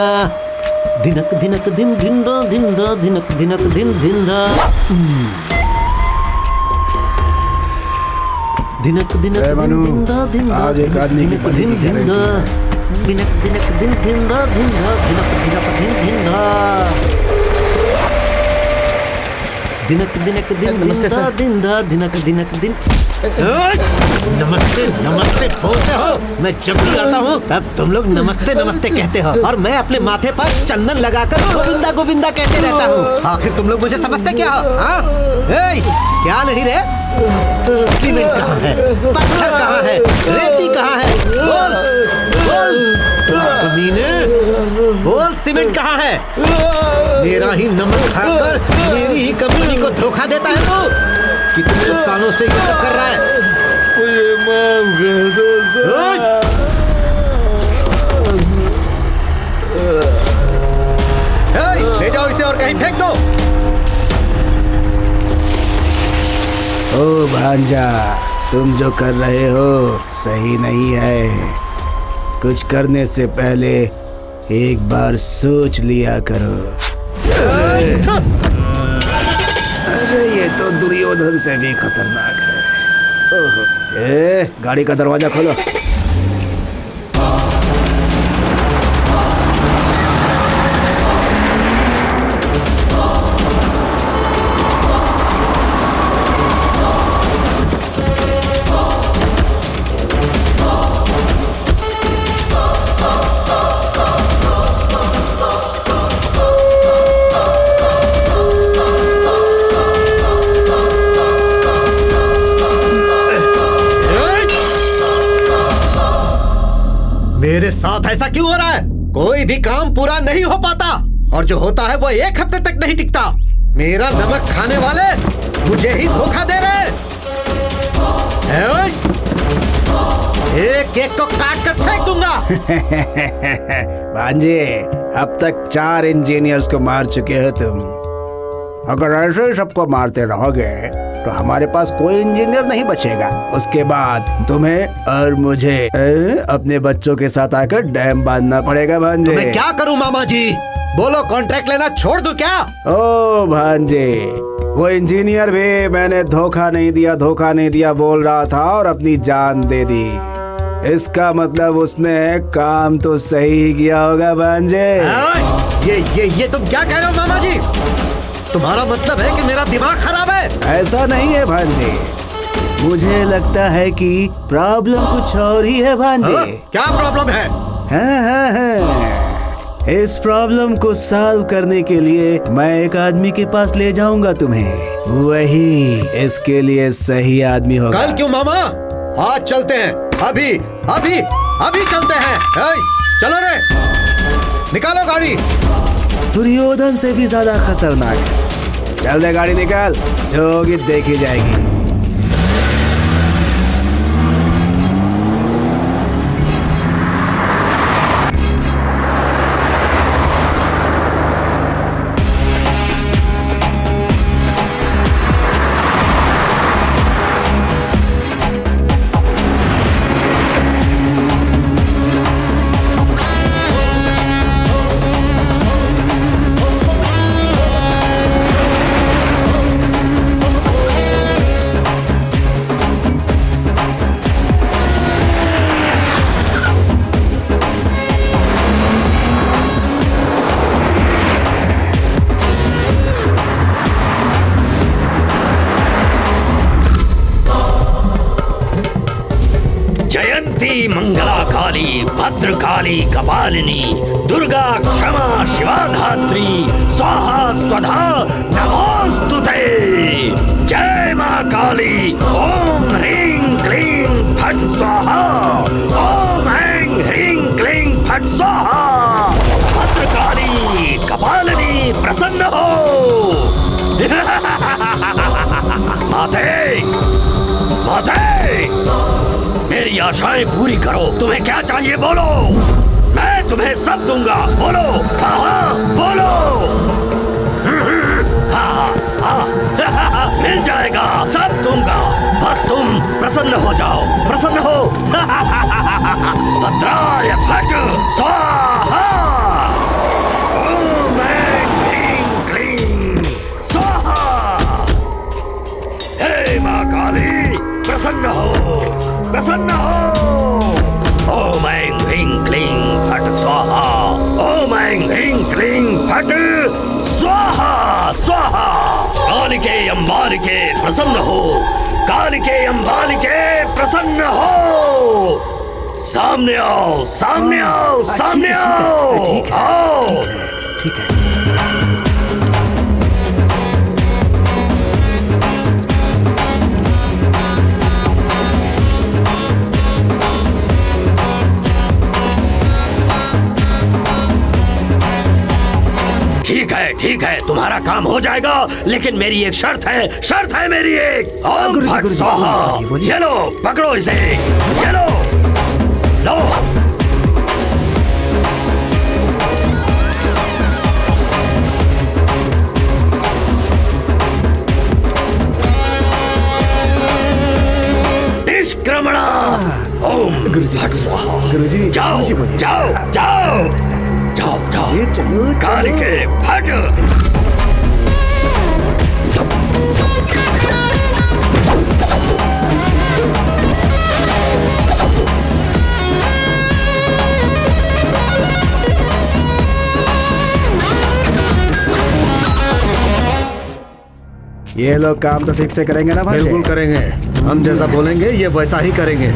दिनक दिनक दिन दिंदा दिंदा दिनक दिनक दिन दिंदा दिनक दिनक ए मनु, दिंदा दिंदा आज एक आदमी की बलि की दिंदा दिनक दिनक दिन दिंदा दिंदा दिनक दिनक दिन दिंदा दिनक दिनक दिन दिंदा दिंदा दिनक दिनक दिन। नमस्ते नमस्ते बोलते हो। मैं जब भी आता हूँ तब तुम लोग नमस्ते नमस्ते कहते हो और मैं अपने माथे पर चंदन लगाकर गोविंदा गोविंदा कहते रहता हूँ। आखिर तुम लोग मुझे समझते क्या हो? हाँ? क्या नहीं रे? सीमेंट कहाँ है? पत्थर कहाँ है? रेती कहाँ है? बोल बोल कमीने, बोल सीमेंट कहाँ है? मेरा ही नमक खाकर मेरी ही कंपनी को धोखा देता है तू। कितने सालों से ये सब कर रहा है? मुझे माफ कर दो ले जाओ इसे और कहीं फेंक दो। ओ भांजा, तुम जो कर रहे हो सही नहीं है। कुछ करने से पहले एक बार सोच लिया करो। अरे ये तो दुर्योधन से भी खतरनाक है। ओहो, गाड़ी का दरवाजा खोलो। मेरे साथ ऐसा क्यों हो रहा है? कोई भी काम पूरा नहीं हो पाता और जो होता है वो एक हफ्ते तक नहीं टिकता। मेरा नमक खाने वाले मुझे ही धोखा दे रहे हैं। एक एक को काट कर फेंक दूंगा। भांजे, अब तक 4 इंजीनियर्स को मार चुके हो तुम। अगर ऐसे ही सबको मारते रहोगे तो हमारे पास कोई इंजीनियर नहीं बचेगा। उसके बाद तुम्हें और मुझे अपने बच्चों के साथ आकर डैम बांधना पड़ेगा भांजे। मैं क्या करूं मामा जी? बोलो, कॉन्ट्रैक्ट लेना छोड़ दूं क्या? ओ भांजे, वो इंजीनियर भी मैंने धोखा नहीं दिया बोल रहा था और अपनी जान दे दी। इसका मतलब उसने काम तो सही ही किया होगा भांजे। ये तुम क्या कह रहे हो मामा जी? तुम्हारा मतलब है कि मेरा दिमाग खराब है? ऐसा नहीं है भांजे, मुझे लगता है कि प्रॉब्लम कुछ और ही है भांजे। क्या प्रॉब्लम है? हाँ। इस प्रॉब्लम को सॉल्व करने के लिए मैं एक आदमी के पास ले जाऊंगा तुम्हें। वही इसके लिए सही आदमी होगा। कल क्यों मामा? आज चलते हैं। अभी चलते हैं। चलो रे, निकालो गाड़ी। दुर्योधन से भी ज्यादा खतरनाक है। चल रे, गाड़ी निकाल, जो होगी देखी जाएगी। मंगला काली, भद्रकाली कपालिनी, दुर्गा क्षमा शिवा धात्री, स्वाहा स्वधा नमोस्तुते। जय मां काली। ओम ह्रीं क्लीं फट स्वाहा। ओम ऐं ह्रीं क्लीं फट स्वाहा। भद्रकाली कपालिनी प्रसन्न हो। माते मेरी आशाएं पूरी करो। तुम्हें क्या चाहिए बोलो, मैं तुम्हें सब दूंगा। बोलो, हाँ बोलो। हाँ, मिल जाएगा, सब दूंगा। बस तुम प्रसन्न हो जाओ, प्रसन्न हो। भद्राय फट स्वाहा। ओम ऐं ह्रीं क्लीं स्वाहा। हे मां काली, प्रसन्न हो, प्रसन्न हो। ओम ऐं ह्रीं क्लीं फट स्वाहा। ओम ऐं ह्रीं क्लीं फट स्वाहा स्वाहा। कालिके अम्बालिके प्रसन्न हो। कालिके अम्बालिके प्रसन्न हो। सामने आओ, सामने आओ, सामने आओ। आओ, ठीक है। ठीक है, तुम्हारा काम हो जाएगा, लेकिन मेरी एक शर्त है मेरी एक। ओम फट स्वाहा। ये लो, पकड़ो इसे, ये लो, लो। निष्क्रमणा। ओम फट स्वाहा। जाओ, जाओ, जाओ, जाओ, जाओ। कालिके फट। ये लोग काम तो ठीक से करेंगे ना भाई? बिल्कुल करेंगे। हम जैसा बोलेंगे ये वैसा ही करेंगे।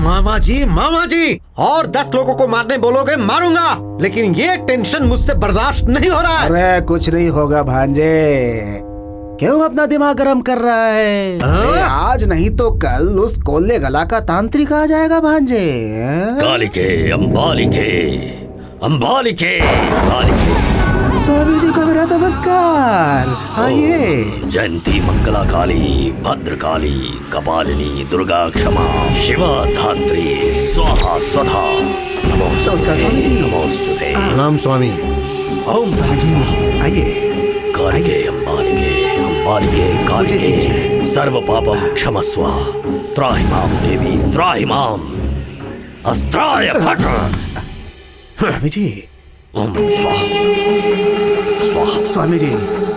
मामा जी, और 10 लोगों को मारने बोलोगे मारूंगा, लेकिन ये टेंशन मुझसे बर्दाश्त नहीं हो रहा है। अरे कुछ नहीं होगा भांजे, क्यों अपना दिमाग गर्म कर रहा है? आज नहीं तो कल उस कोल्ले गला का तांत्रिक आ जाएगा भांजे। कालिके अंबालिके अंबालिके कालिके। स्वामी जी को मेरा नमस्कार। आइए। जयंती मंगला काली, भद्रकाली, कपालिनी, दुर्गा क्षमा, शिवा धात्री, स्वाहा स्वधा। नमस्कार स्वामी जी। नमोस्तुते। प्रणाम स्वामी। ओम स्वामी जी आइए। कालिके अंबालिके अंबालिके कालिके सर्व पापम क्षमस्व, त्राहि मां देवी त्राहि मां। अस्त्राय फट। स्वामी जी। ओम स्वाहा। स्वामी जी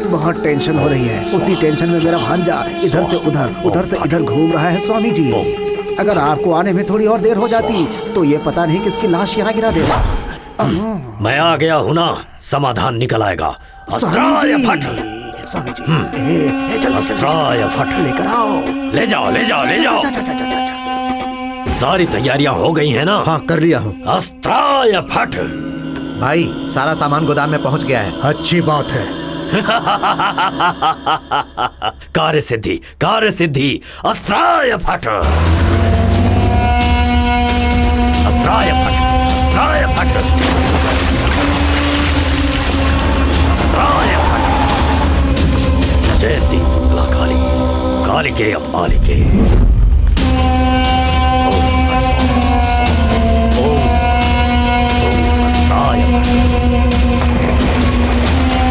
बहुत टेंशन हो रही है, उसी टेंशन में मेरा भांजा इधर से इधर घूम रहा है। स्वामी जी अगर आपको आने में थोड़ी और देर हो जाती तो ये पता नहीं किसकी लाश यहाँ गिरा देगा। मैं आ गया हूँ ना, समाधान निकल आएगा। अस्त्राय फट। स्वामी जी जल्दी अस्त्राय फट। लेकर आओ। ले जाओ ले जाओ ले जाओ। सारी तैयारियां हो गई है ना? हाँ कर लिया हूँ। अस्त्राय फट। भाई सारा सामान गोदाम में पहुंच गया है। अच्छी बात है। कार्य सिद्धि। अस्त्राय फट। अस्त्राय फट। अस्त्राय फट। अस्त्राय फट। जयंती मंगला काली, कालिके अंबालिके।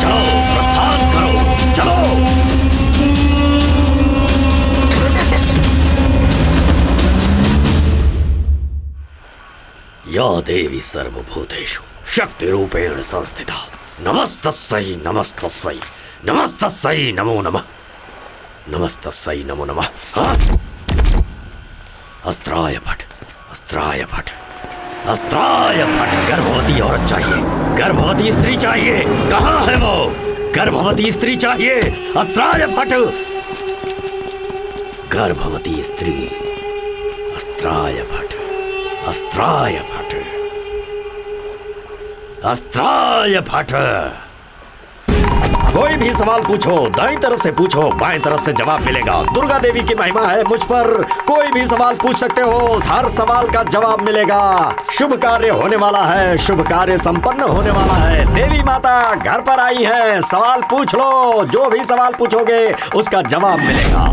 चलो प्रस्थान करो, चलो। या देवी सर्वभूतेषु शक्ति रूपेण संस्थिता, नमस्तस्यै नमस्तस्यै नमस्तस्यै नमो नमः, नमस्तस्यै नमो नमः। हाँ? अस्त्राय फट। अस्त्राय फट। अस्त्राय फट। गर्भवती औरत चाहिए, गर्भवती स्त्री चाहिए। कहाँ है वो? गर्भवती स्त्री चाहिए। अस्त्राय फट। गर्भवती स्त्री। अस्त्राय फट। अस्त्राय फट। अस्त्राय फट। कोई भी सवाल पूछो, दाईं तरफ से पूछो, बाएं तरफ से जवाब मिलेगा। दुर्गा देवी की महिमा है मुझ पर, कोई भी सवाल पूछ सकते हो, हर सवाल का जवाब मिलेगा। शुभ कार्य होने वाला है, शुभ कार्य संपन्न होने वाला है। देवी माता घर पर आई है, सवाल पूछ लो, जो भी सवाल पूछोगे उसका जवाब मिलेगा।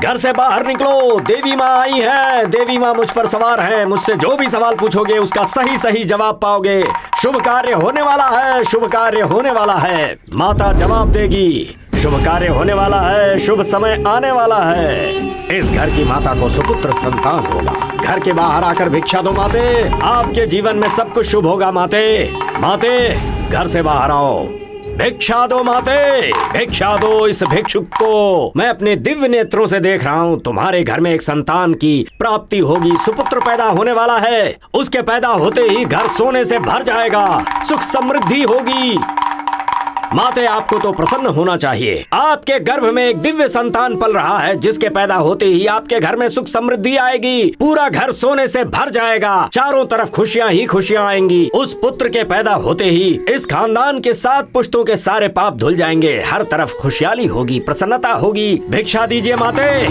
घर से बाहर निकलो, देवी माँ आई है, देवी माँ मुझ पर सवार है, मुझसे जो भी सवाल पूछोगे उसका सही सही जवाब पाओगे। शुभ कार्य होने वाला है, शुभ कार्य होने वाला है, माता जवाब देगी। शुभ कार्य होने वाला है, शुभ समय आने वाला है। इस घर की माता को सुपुत्र संतान होगा। घर के बाहर आकर भिक्षा दो माते, आपके जीवन में सब कुछ शुभ होगा। माते माते घर से बाहर आओ, भिक्षा दो माते, भिक्षा दो। इस भिक्षुक को मैं अपने दिव्य नेत्रों से देख रहा हूँ। तुम्हारे घर में एक संतान की प्राप्ति होगी, सुपुत्र पैदा होने वाला है। उसके पैदा होते ही घर सोने से भर जाएगा, सुख समृद्धि होगी। माते आपको तो प्रसन्न होना चाहिए। आपके गर्भ में एक दिव्य संतान पल रहा है, जिसके पैदा होते ही आपके घर में सुख समृद्धि आएगी, पूरा घर सोने से भर जाएगा, चारों तरफ खुशियां ही खुशियां आएंगी। उस पुत्र के पैदा होते ही इस खानदान के 7 पुश्तों के सारे पाप धुल जाएंगे, हर तरफ खुशहाली होगी, प्रसन्नता होगी। भिक्षा दीजिए माते,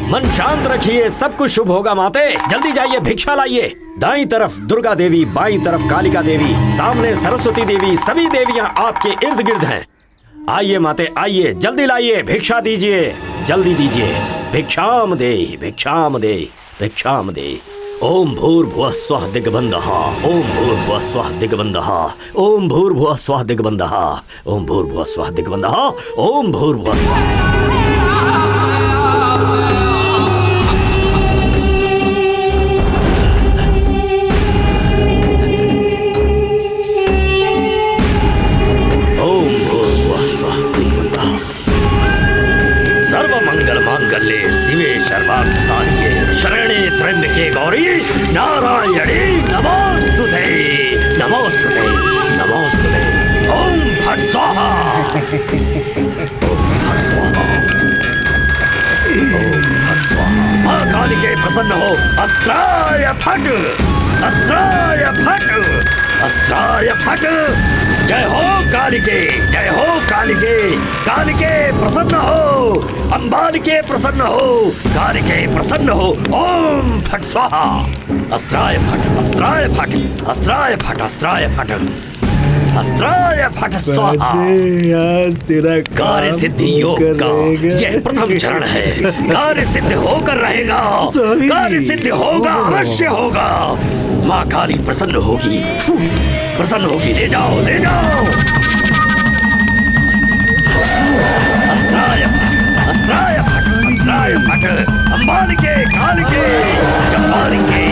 मन शांत रखिए, सब कुछ शुभ होगा। माते जल्दी जाइए, भिक्षा लाइए। दाईं तरफ दुर्गा देवी, बाईं तरफ कालिका देवी, सामने सरस्वती देवी, सभी देवियां आपके इर्द गिर्द हैं। आइए माते आइए, जल्दी लाइए, भिक्षा दीजिए, जल्दी दीजिए। भिक्षाम देहि भिक्षाम देहि भिक्षाम देहि। ओम भूर्भुवः स्वः दिग्बन्धः, ओम भूर्भुवः स्वः दिग्बन्धः, ओम भूर्भुवः स्वः दिग्बन्धः, ओम भूर्भुवः स्वः दिग्बन्धः, ओम भूर्भुवः स्वः। सर्वमंगलमांगल्ये शिवे सर्वार्थसाधिके शरणे त्र्यंबके गौरी नारायणी नमोस्तुते नमोस्तुते नमोस्तुते। ओम फट स्वाहा। ओम फट स्वाहा। ओम फट स्वाहा। मां काली के प्रसन्न हो। अस्त्राय फट, अस्त्राय फट, अस्त्राय फट। जय हो कालिके, जय हो कालिके। कालिके प्रसन्न हो, अंबालिके प्रसन्न हो, कालिके प्रसन्न हो। ओम फट स्वाहा। अस्त्राय फट, अस्त्राय फट, अस्त्राय फट, अस्त्राय फट, अस्त्राय फट स्वाहा। आज तेरा कार्य सिद्धि योग का यह प्रथम चरण है। कार्य सिद्ध होकर रहेगा, कार्य सिद्ध होगा, अवश्य होगा। माँ काली प्रसन्न होगी, प्रसन्न होगी। ले जाओ, ले जाओ। अस्त्राय फट, अस्त्राय फट, अस्त्राय फट। अंबालिके, कालिके, चंबालिके।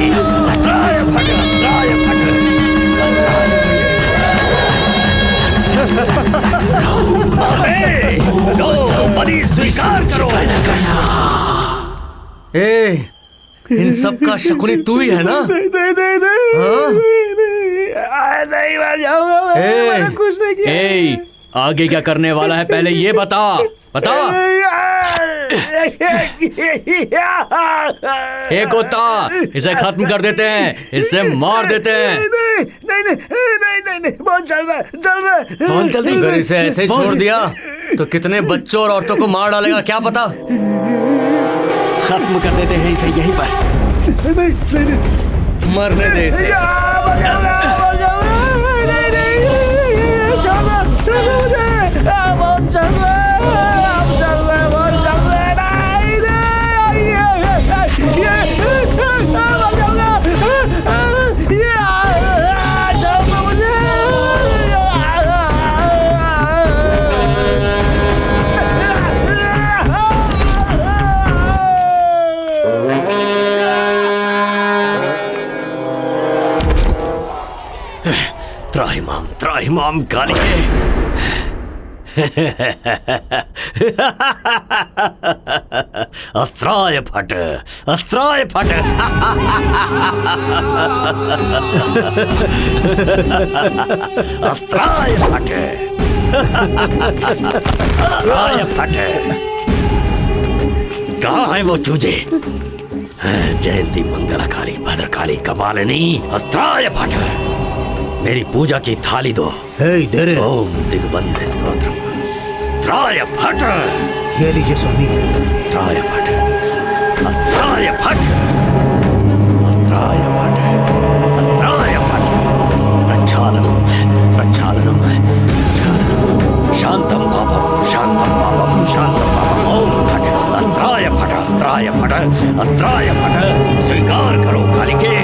अस्त्राय फट, अस्त्राय फट, अस्त्राय फट। लो, बलि स्वीकार करो। ए, इन सब का शकुनी तू ही है ना? हाँ? नहीं मर जाऊंगा मैं, मैंने कुछ नहीं किया। ए, आगे क्या करने वाला है पहले ये बता, बता। एक होता, इसे खत्म कर देते हैं, इसे मार देते हैं। नहीं, बहुत चल रहा है, चल रहा है। बहुत जल्दी। अगर इसे ऐसे ही छोड़ दिया तो कितने बच्चों और औरतों को मार डालेगा क्या पता। खत्म कर देते हैं इसे यहीं पर। मरने दे इसे। त्राहिमाम कालिके। अस्त्राय फट, अस्त्राय फट। अस्त्राय फट, अस्त्राय फट। कहाँ है वो चूजे? जयंती मंगलाकाली भद्रकाली कपालिनी। अस्त्राय फट। मेरी पूजा की थाली दो। दे रहे। ओम दिग्बंध स्तोत्रम। अस्त्राय फट। ये लीजिए स्वामी। अस्त्राय फट, अस्त्राय फट, अस्त्राय फट, अस्त्राय फट। प्रक्षालनम, प्रक्षालनम, प्रक्षालनम। शांतम पापम, शांतम पापम, शांतम पापम। ओम फट, अस्त्राय फट, अस्त्राय फट, अस्त्राय फट। स्वीकार करो कालिके।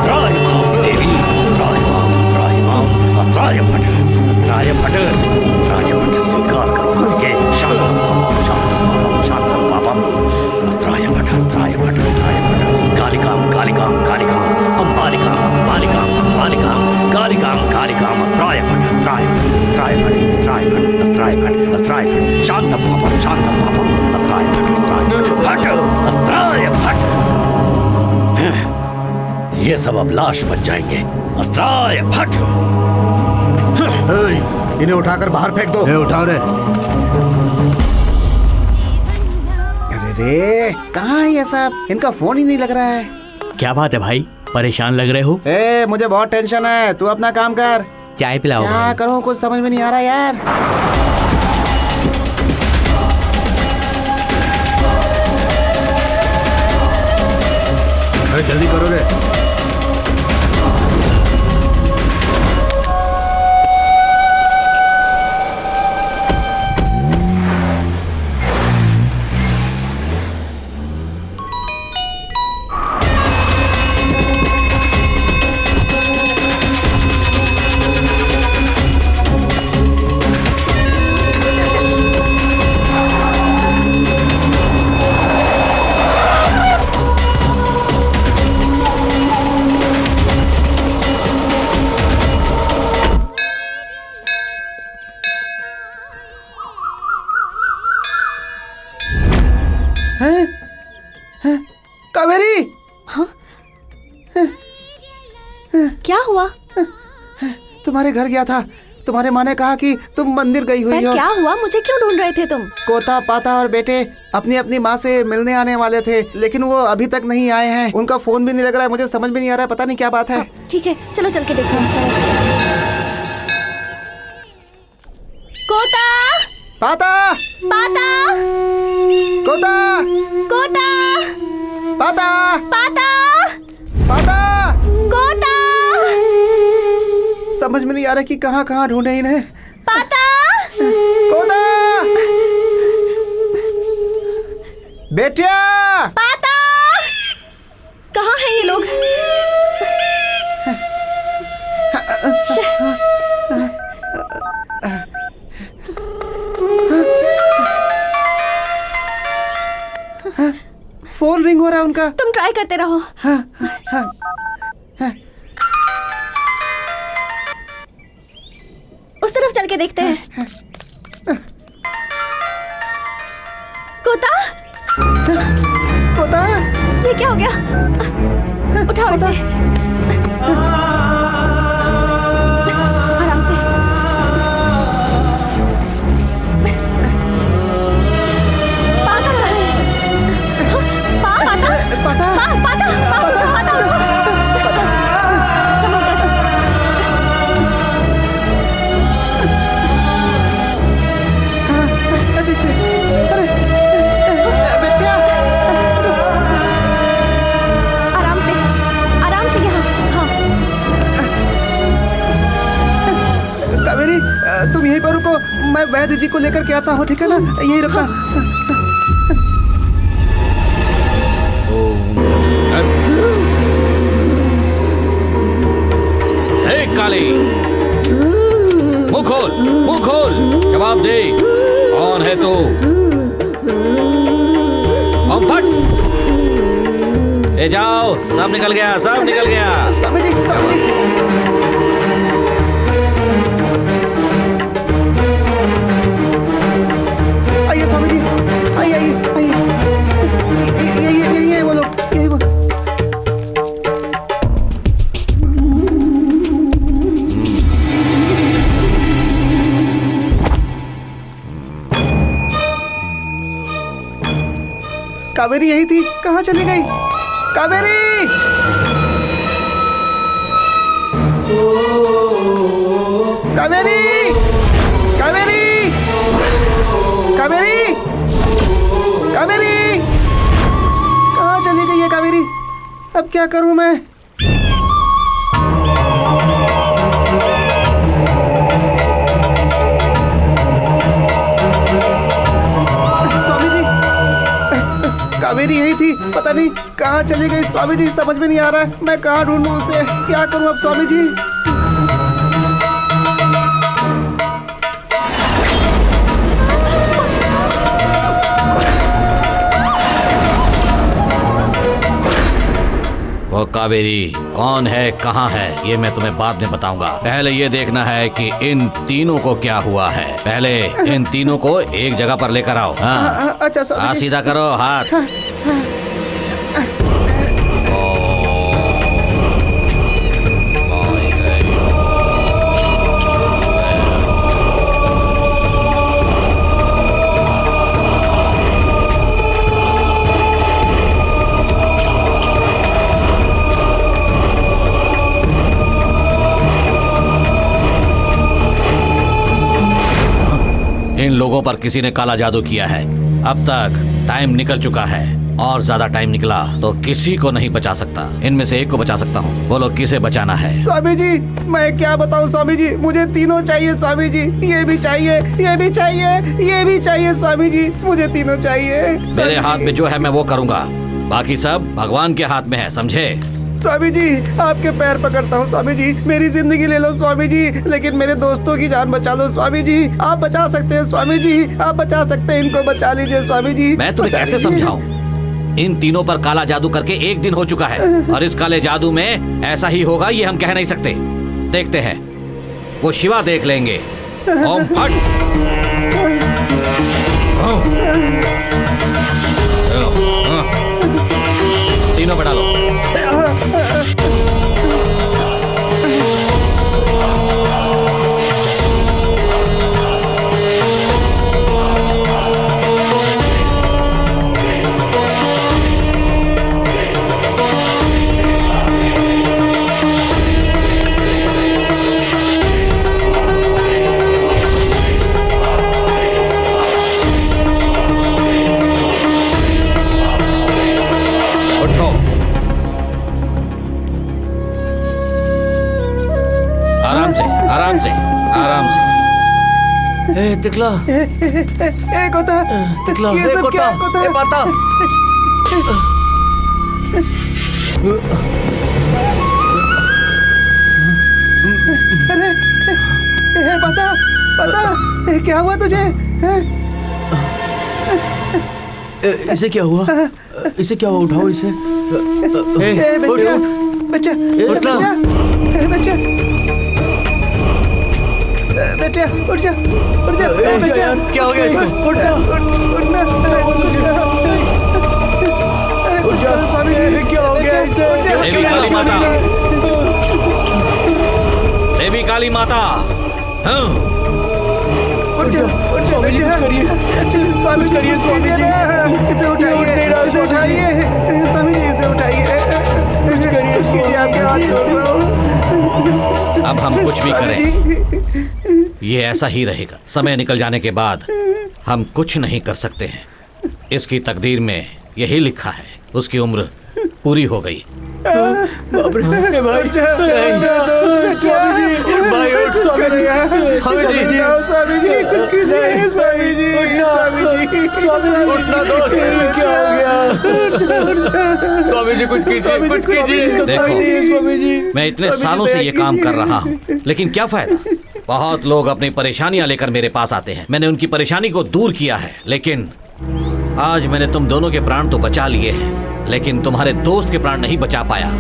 त्राहिमाम देवी, त्राहिमाम, त्राहिमाम। अस्त्राय फट, अस्त्राय फट, अस्त्राय फट। स्वीकार करो कालिके। शांतम पापम, शांतम पापम, शांतम पापम। अस्त्राय फट, अस्त्राय फट, अस्त्राय फट। कालिकाम, कालिकाम, कालिकाम। अंबालिकाम, अंबालिकाम, अंबालिकाम। कालिकाम, कालिकाम। अस्त्राय फट, अस्त्राय फट, अस्त्राय फट, अस्त्राय फट, अस्त्राय फट, अस्त्राय फट। शांतम पापम, शांतम पापम। अस्त्राय फट, अस्त्राय फट, अस्त्राय फट। ये सब अब लाश बन जाएंगे। अस्त्राय फट। इन्हें उठाकर बाहर फेंक दो। उठाओ रे। अरे रे, कहाँ है ये सब? इनका फोन ही नहीं लग रहा है। क्या बात है भाई, परेशान लग रहे हो? ए, मुझे बहुत टेंशन है, तू अपना काम कर। चाय पिलाओ। क्या करूँ, कुछ समझ में नहीं आ रहा यार। अरे जल्दी करो रे। कावेरी, क्या हुआ? तुम्हारे घर गया था, तुम्हारे माँ ने कहा कि तुम मंदिर गई हुई पर हो। क्या हुआ, मुझे क्यों ढूंढ रहे थे तुम? कोता, पाता और बेटे अपनी अपनी माँ से मिलने आने वाले थे, लेकिन वो अभी तक नहीं आए हैं। उनका फोन भी नहीं लग रहा है, मुझे समझ में नहीं आ रहा है, पता नहीं क्या बात है। ठीक है, चलो चल के देखते हैं। चलो। कोता, पाता, पाता, कोता, कोता, पाता, पाता, पाता। कोता, समझ में नहीं आ रहा कि कहाँ कहाँ ढूंढे इन्हें। पाता, कोता, बेटिया, पाता, कहाँ हैं ये लोग? फोन रिंग हो रहा है उनका। तुम ट्राई करते रहो। उस तरफ चल के देखते हैं। कोता, कोता, ये क्या हो गया? उठाओ इसे। आराम से। पाता कहाँ है? हाँ, पाता, पाता, पाता, पाता, पाता, संभल कर। अरे बेटिया, आराम से यहाँ। हाँ। कावेरी, तुम यहीं पर रुको, मैं वैद्य जी को लेकर के आता हूँ, ठीक है ना? यहीं रुकना। हे काली, मुंह खोल, मुंह खोल, जवाब दे, कौन है तू? फट, ए जाओ, सब निकल गया, सब निकल गया। स्वामी जी, स्वामी जी। आइए स्वामी जी, आइए आइए आइए। यही है वो लोग, यही वो। कावेरी यही थी, कहाँ चली गई कावेरी? कावेरी, कावेरी, कावेरी, कावेरी, कहाँ चली गई है कावेरी? अब क्या करूं मैं? स्वामी जी, कावेरी यही थी, पता नहीं कहाँ चली गई। स्वामी जी, समझ में नहीं आ रहा है, मैं कहाँ ढूंढूं उसे? क्या करूं अब स्वामी जी? वो कावेरी कौन है, कहाँ है, ये मैं तुम्हें बाद में बताऊंगा। पहले ये देखना है कि इन तीनों को क्या हुआ है। पहले इन तीनों को एक जगह पर लेकर आओ। हाँ, अच्छा स्वामी जी। सीधा करो हाथ। इन लोगों पर किसी ने काला जादू किया है। अब तक टाइम निकल चुका है और ज्यादा टाइम निकला तो किसी को नहीं बचा सकता। इनमें से एक को बचा सकता हूँ। बोलो किसे बचाना है? स्वामी जी, मैं क्या बताऊँ स्वामी जी, मुझे तीनों चाहिए स्वामी जी। ये भी चाहिए, ये भी चाहिए, ये भी चाहिए स्वामी जी, मुझे तीनों चाहिए। मेरे हाथ में जो है मैं वो करूँगा, बाकी सब भगवान के हाथ में है, समझे? स्वामी जी, आपके पैर पकड़ता हूँ स्वामी जी, मेरी जिंदगी ले लो स्वामी जी, लेकिन मेरे दोस्तों की जान बचा लो स्वामी जी। आप बचा सकते हैं स्वामी जी, आप बचा सकते हैं, इनको बचा लीजिए स्वामी जी। मैं तुम्हें कैसे समझाऊं? इन तीनों पर काला जादू करके एक दिन हो चुका है और इस काले जादू में ऐसा ही होगा ये हम कह नहीं सकते। देखते हैं, वो शिवा देख लेंगे। ओम फट। तीनों पे डालो। आराम से, आराम से। ए तिकला, कोता, तिकला, ये सब क्या कोता? ए पाता। अरे पता पता क्या हुआ तुझे? इसे क्या हुआ? इसे क्या हुआ? उठाओ इसे। बच्चा बच्चा बच्चा बच्चा बेटा उठ जा बेटा। क्या हो गया इसको? उठना उठ जा स्वामी जी। क्या हो गया इसे? देवी काली माता, देवी काली माता। हाँ। उठ जा स्वामी जी, स्वामी जी करिए, स्वामी जी इसे उठाइए स्वामी जी, इसे उठाइए। कुछ कीजिए, आपके हाथ जोड़ रहा हूँ। अब हम कुछ भी करें, ये ऐसा ही रहेगा। समय निकल जाने के बाद हम कुछ नहीं कर सकते हैं। इसकी तकदीर में यही लिखा है, उसकी उम्र पूरी हो गई। बाप रे भाई, भाई उठ स्वामी जी, स्वामी जी कुछ कीजिए, स्वामी जी उठना दोस्त, क्या हो गया? स्वामी जी कुछ कीजिए, कुछ कीजिए। देखो, स्वामी जी, मैं इतने सालों से ये काम कर रहा हूँ, लेकिन क्या फायदा? बहुत लोग अपनी परेशानियां लेकर मेरे पास आते हैं। मैंने उनकी परेशानी को दूर किया है, लेकिन आज मैंने तुम दोनों के प्राण तो बचा लिए हैं, लेकिन तुम्हारे दोस्त के प्राण नहीं बचा पाया।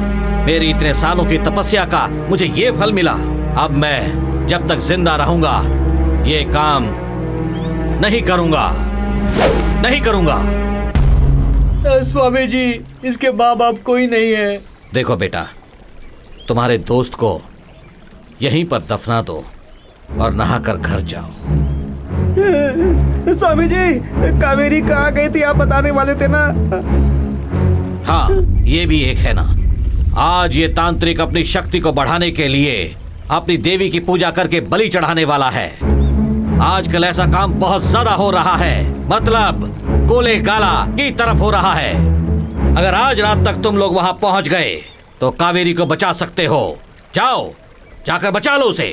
मेरी इतने सालों की तपस्या का मुझे ये फल मिला। अब मैं जब तक जिंदा रहूंगा ये काम नहीं करूंगा, नहीं करूंगा। स्वामी जी, इसके माँ बाप कोई नहीं है। देखो बेटा, तुम्हारे दोस्त को यहीं पर दफना दो और नहाकर घर जाओ। स्वामी जी, कावेरी कहाँ गई थी? आप बताने वाले थे ना? हाँ, ये भी एक है ना। आज ये तांत्रिक अपनी शक्ति को बढ़ाने के लिए अपनी देवी की पूजा करके बलि चढ़ाने वाला है। आजकल ऐसा काम बहुत ज्यादा हो रहा है, मतलब कोले गाला की तरफ हो रहा है। अगर आज रात तक तुम लोग वहां पहुंच गए तो कावेरी को बचा सकते हो। जाओ, जाकर बचा लो उसे।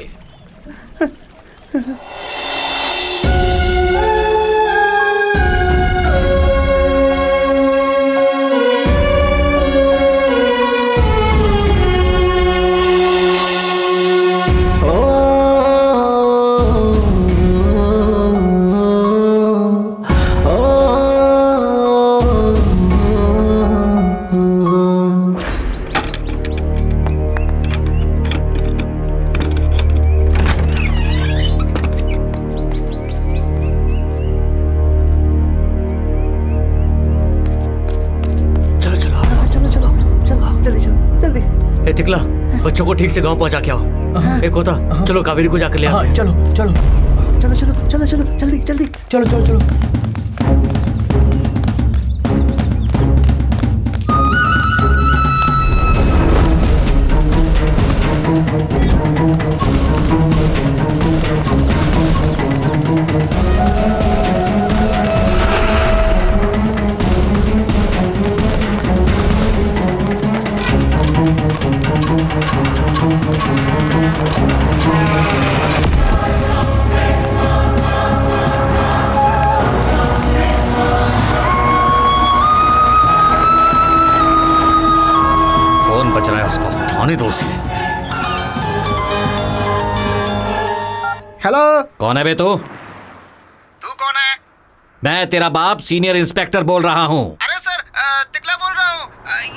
तिकला, बच्चों को ठीक से गांव पहुंचा के आओ। एक होता, चलो कावेरी को जाकर ले आते हैं। चलो चलो चलो चलो चलो चलो, जल्दी जल्दी चलो चलो चलो। हेलो, कौन है बे तू? तू कौन है? मैं तेरा बाप सीनियर इंस्पेक्टर बोल रहा हूँ। अरे सर, तिकला बोल रहा हूँ।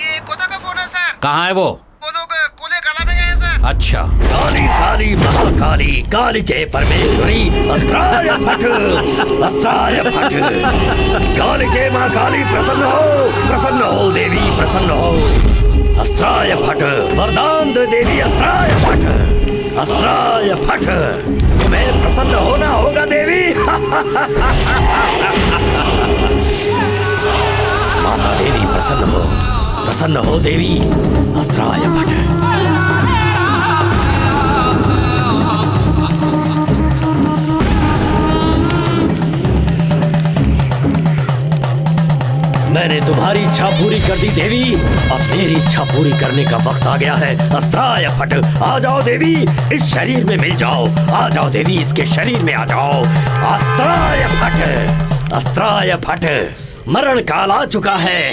ये कोता का फोन है सर। कहाँ है वो? वो लोग कोले गाला में गए हैं सर। अच्छा। काली काली महाकाली काली के परमेश्वरी अस्त्राय फट, अस्त्राय फट। काली के महाकाली प्रसन्न हो देवी, प्रसन्न हो। अस्त्राय फट, वरदान दे देवी, अस्त्राय फट, अस्त्राय फट। तुम्हें प्रसन्न होना होगा देवी। माता देवी प्रसन्न हो देवी, अस्त्राय फट। मैंने तुम्हारे तुम्हारी इच्छा पूरी कर दी देवी, अब मेरी इच्छा पूरी करने का वक्त आ गया है। अस्त्राय फट, आ जाओ देवी, इस शरीर में मिल जाओ। आ जाओ देवी, इसके शरीर में आ जाओ। अस्त्राय फट, अस्त्राय फट, मरण काल आ चुका है।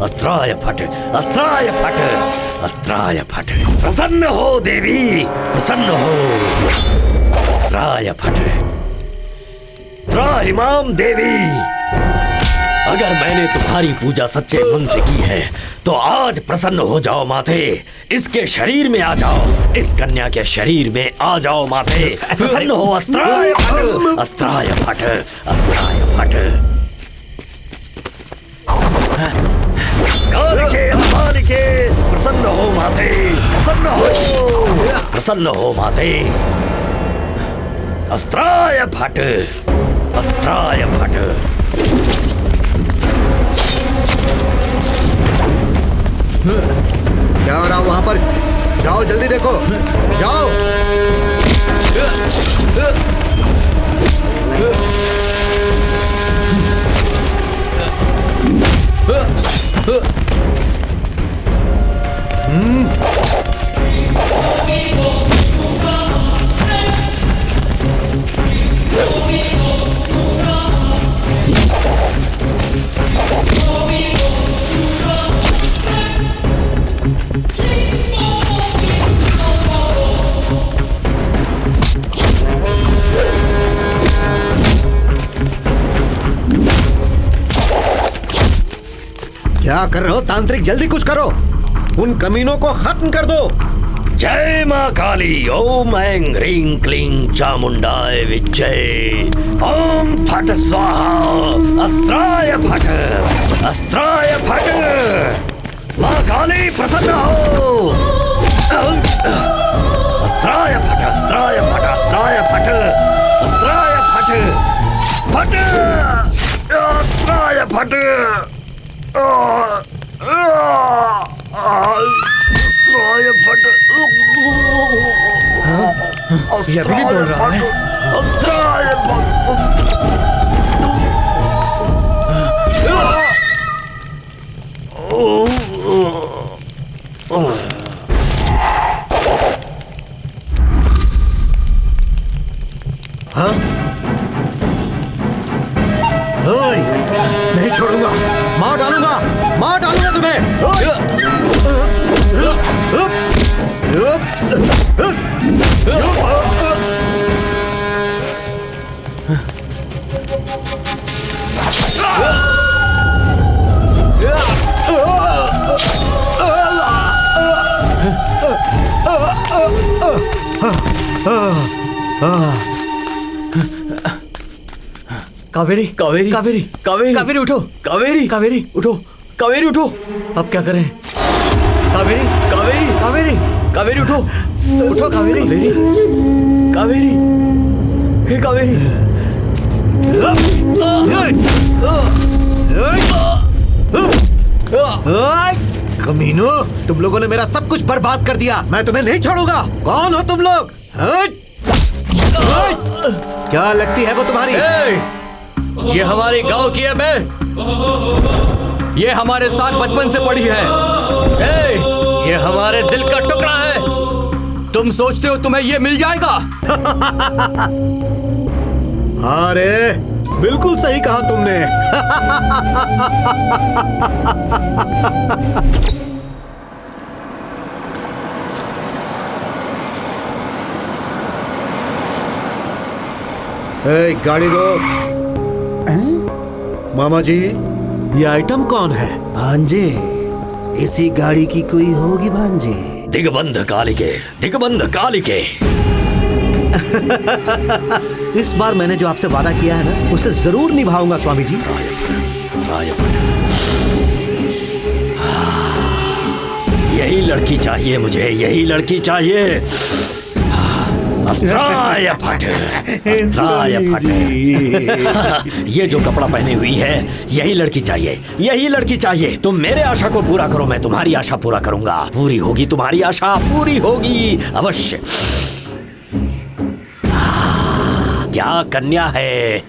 अस्त्राय फट, अस्त्राय फट, अस्त्राय फट। प्रसन्न हो देवी, प्रसन्न हो। अस्त्राय फट, त्राहिमाम देवी, अगर मैंने तुम्हारी पूजा सच्चे मन से की है तो आज प्रसन्न हो जाओ माते। इसके शरीर में आ जाओ, इस कन्या के शरीर में आ जाओ माते। प्रसन्न हो। अस्त्राय फट, अस्त्राय फट, अस्त्राय फट। कालिके अंबालिके, प्रसन्न हो माते, प्रसन्न हो, प्रसन्न हो माते। अस्त्राय फट, अस्त्राय फट। क्या हो रहा वहां पर? जाओ जल्दी देखो, जाओ। क्या कर रहे हो तांत्रिक? जल्दी कुछ करो, उन कमीनों को खत्म कर दो। जय मां काली। ओम ऐं ह्रीं क्लीं चामुंडाय विच्चे। ओम फट स्वाहा। अस्त्राय फट, अस्त्राय फट। मां काली प्रसन्न हो। अस्त्राय फट, अस्त्राय फट, अस्त्राय फट, अस्त्राय फट, फट, अस्त्राय फट। अस्त्राय फट। ये अभी भी बोल रहा है। अस्त्राय फट। हाँ? ओए, नहीं छोड़ूंगा, मार डालूंगा, मार डालूंगा तुम्हें। कावेरी, कावेरी, कावेरी, कावेरी, कावेरी उठो, कावेरी, कावेरी उठो, कावेरी उठो। अब क्या करें? कावेरी, कावेरी, कावेरी, कावेरी उठो, उठो कावेरी, कावेरी, कावेरी, हे कावेरी। कमीनो, तुम लोगों ने मेरा सब कुछ बर्बाद कर दिया। मैं तुम्हें नहीं छोड़ूंगा। कौन हो तुम लोग? क्या लगती है वो तुम्हारी? ये हमारे गांव की है बे। ये हमारे साथ बचपन से पड़ी है। ये हमारे दिल का टुकड़ा है। तुम सोचते हो तुम्हें ये मिल जाएगा? अरे बिल्कुल सही कहा तुमने। ए, गाड़ी रोक। मामा जी, ये आइटम कौन है? भांजे, इसी गाड़ी की कोई होगी भांजे। दिग्बंध कालिके, दिग्बंध कालिके। इस बार मैंने जो आपसे वादा किया है ना, उसे जरूर निभाऊंगा स्वामी जी। यही लड़की चाहिए मुझे, यही लड़की चाहिए। अस्त्राय फट, अस्त्राय फट। ये जो कपड़ा पहनी हुई है, यही लड़की चाहिए, यही लड़की चाहिए। तुम मेरे आशा को पूरा करो, मैं तुम्हारी आशा पूरा करूंगा। पूरी होगी तुम्हारी आशा, पूरी होगी अवश्य। क्या कन्या है।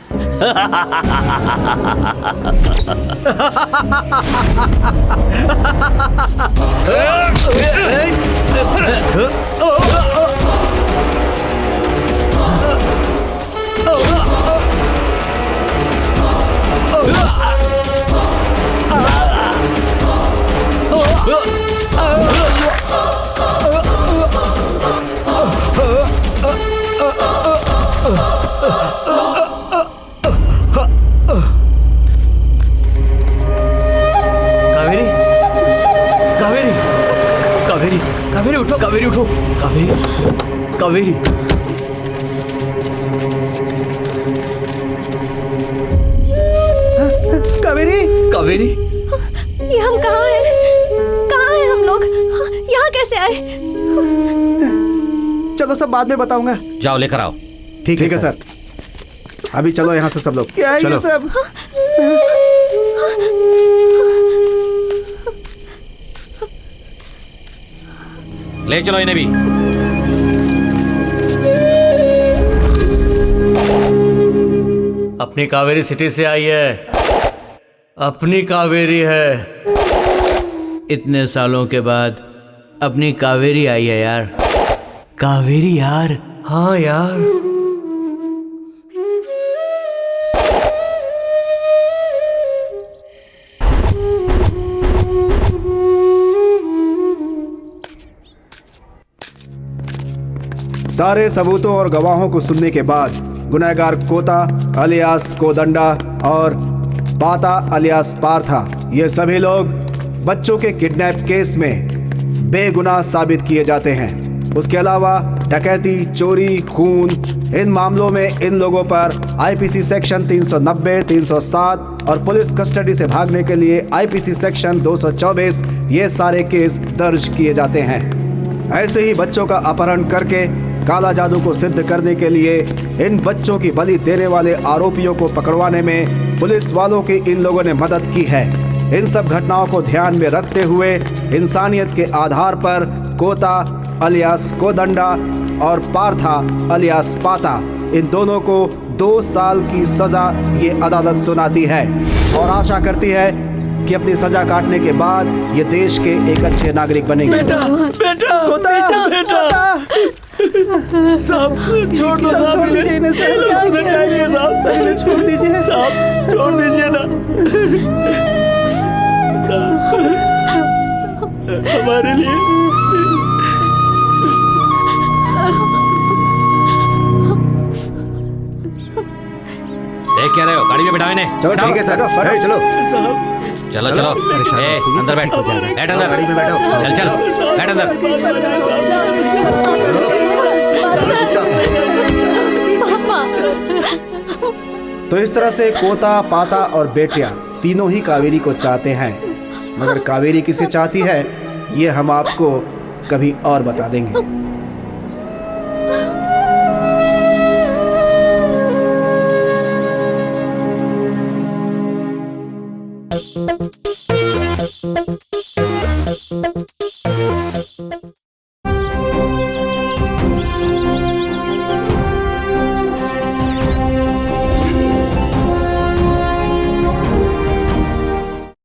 कावेरी, कावेरी, कावेरी, कावेरी उठो, कावेरी उठो, कावेरी, कावेरी। कावेरी, कावेरी, ये हम कहाँ हैं? कहाँ हैं हम लोग? यहाँ कैसे आए? चलो सब बाद में बताऊंगा। जाओ लेकर आओ। ठीक है सर। अभी चलो यहाँ से सब लोग। क्या है ये सब? ले चलो इन्हें भी। अपनी कावेरी सिटी से आई है, अपनी कावेरी है। इतने सालों के बाद अपनी कावेरी आई है यार। कावेरी यार। हाँ यार। सारे सबूतों और गवाहों को सुनने के बाद गुनहगार कोता अलियास कोदंडा और पाता अलियास पार्था, ये सभी लोग बच्चों के किडनैप केस में बेगुनाह साबित किए जाते हैं। उसके अलावा डकैती, चोरी, खून, इन मामलों में इन लोगों पर आईपीसी सेक्शन 390, 307 और पुलिस कस्टडी से भागने के लिए आईपीसी सेक्शन 224 ये सारे केस दर्ज किए जाते हैं। ऐसे ही बच्चों का अपहरण करके काला जादू को सिद्ध करने के लिए इन बच्चों की बलि देने वाले आरोपियों को पकड़वाने में पुलिस वालों की इन लोगों ने मदद की है। इन सब घटनाओं को ध्यान में रखते हुए इंसानियत के आधार पर कोता अलियास कोदंडा और पार्था अलियास पाता, इन दोनों को 2 साल की सजा ये अदालत सुनाती है और आशा करती है कि अपनी सजा काटने के बाद ये देश के एक अच्छे नागरिक बनेंगे। बेटा, बेटा, कोता, बेटा, साहब छोड़ दो, साहब छोड़ दीजिए इन्हें, साहब छोड़ दीजिए, साहब छोड़ दीजिए ना साहब, हमारे लिए। देख क्या रहे हो? गाड़ी में बिठाओ इन्हें। चलो ठीक है सर, चलो चलो चलो, ए, अंदर बैठ, बैठ अंदर, गाड़ी में बैठो। चल चल, बैठ अंदर। तो इस तरह से कोता, पाता और बेटिया तीनों ही कावेरी को चाहते हैं, मगर कावेरी किसे चाहती है ये हम आपको कभी और बता देंगे।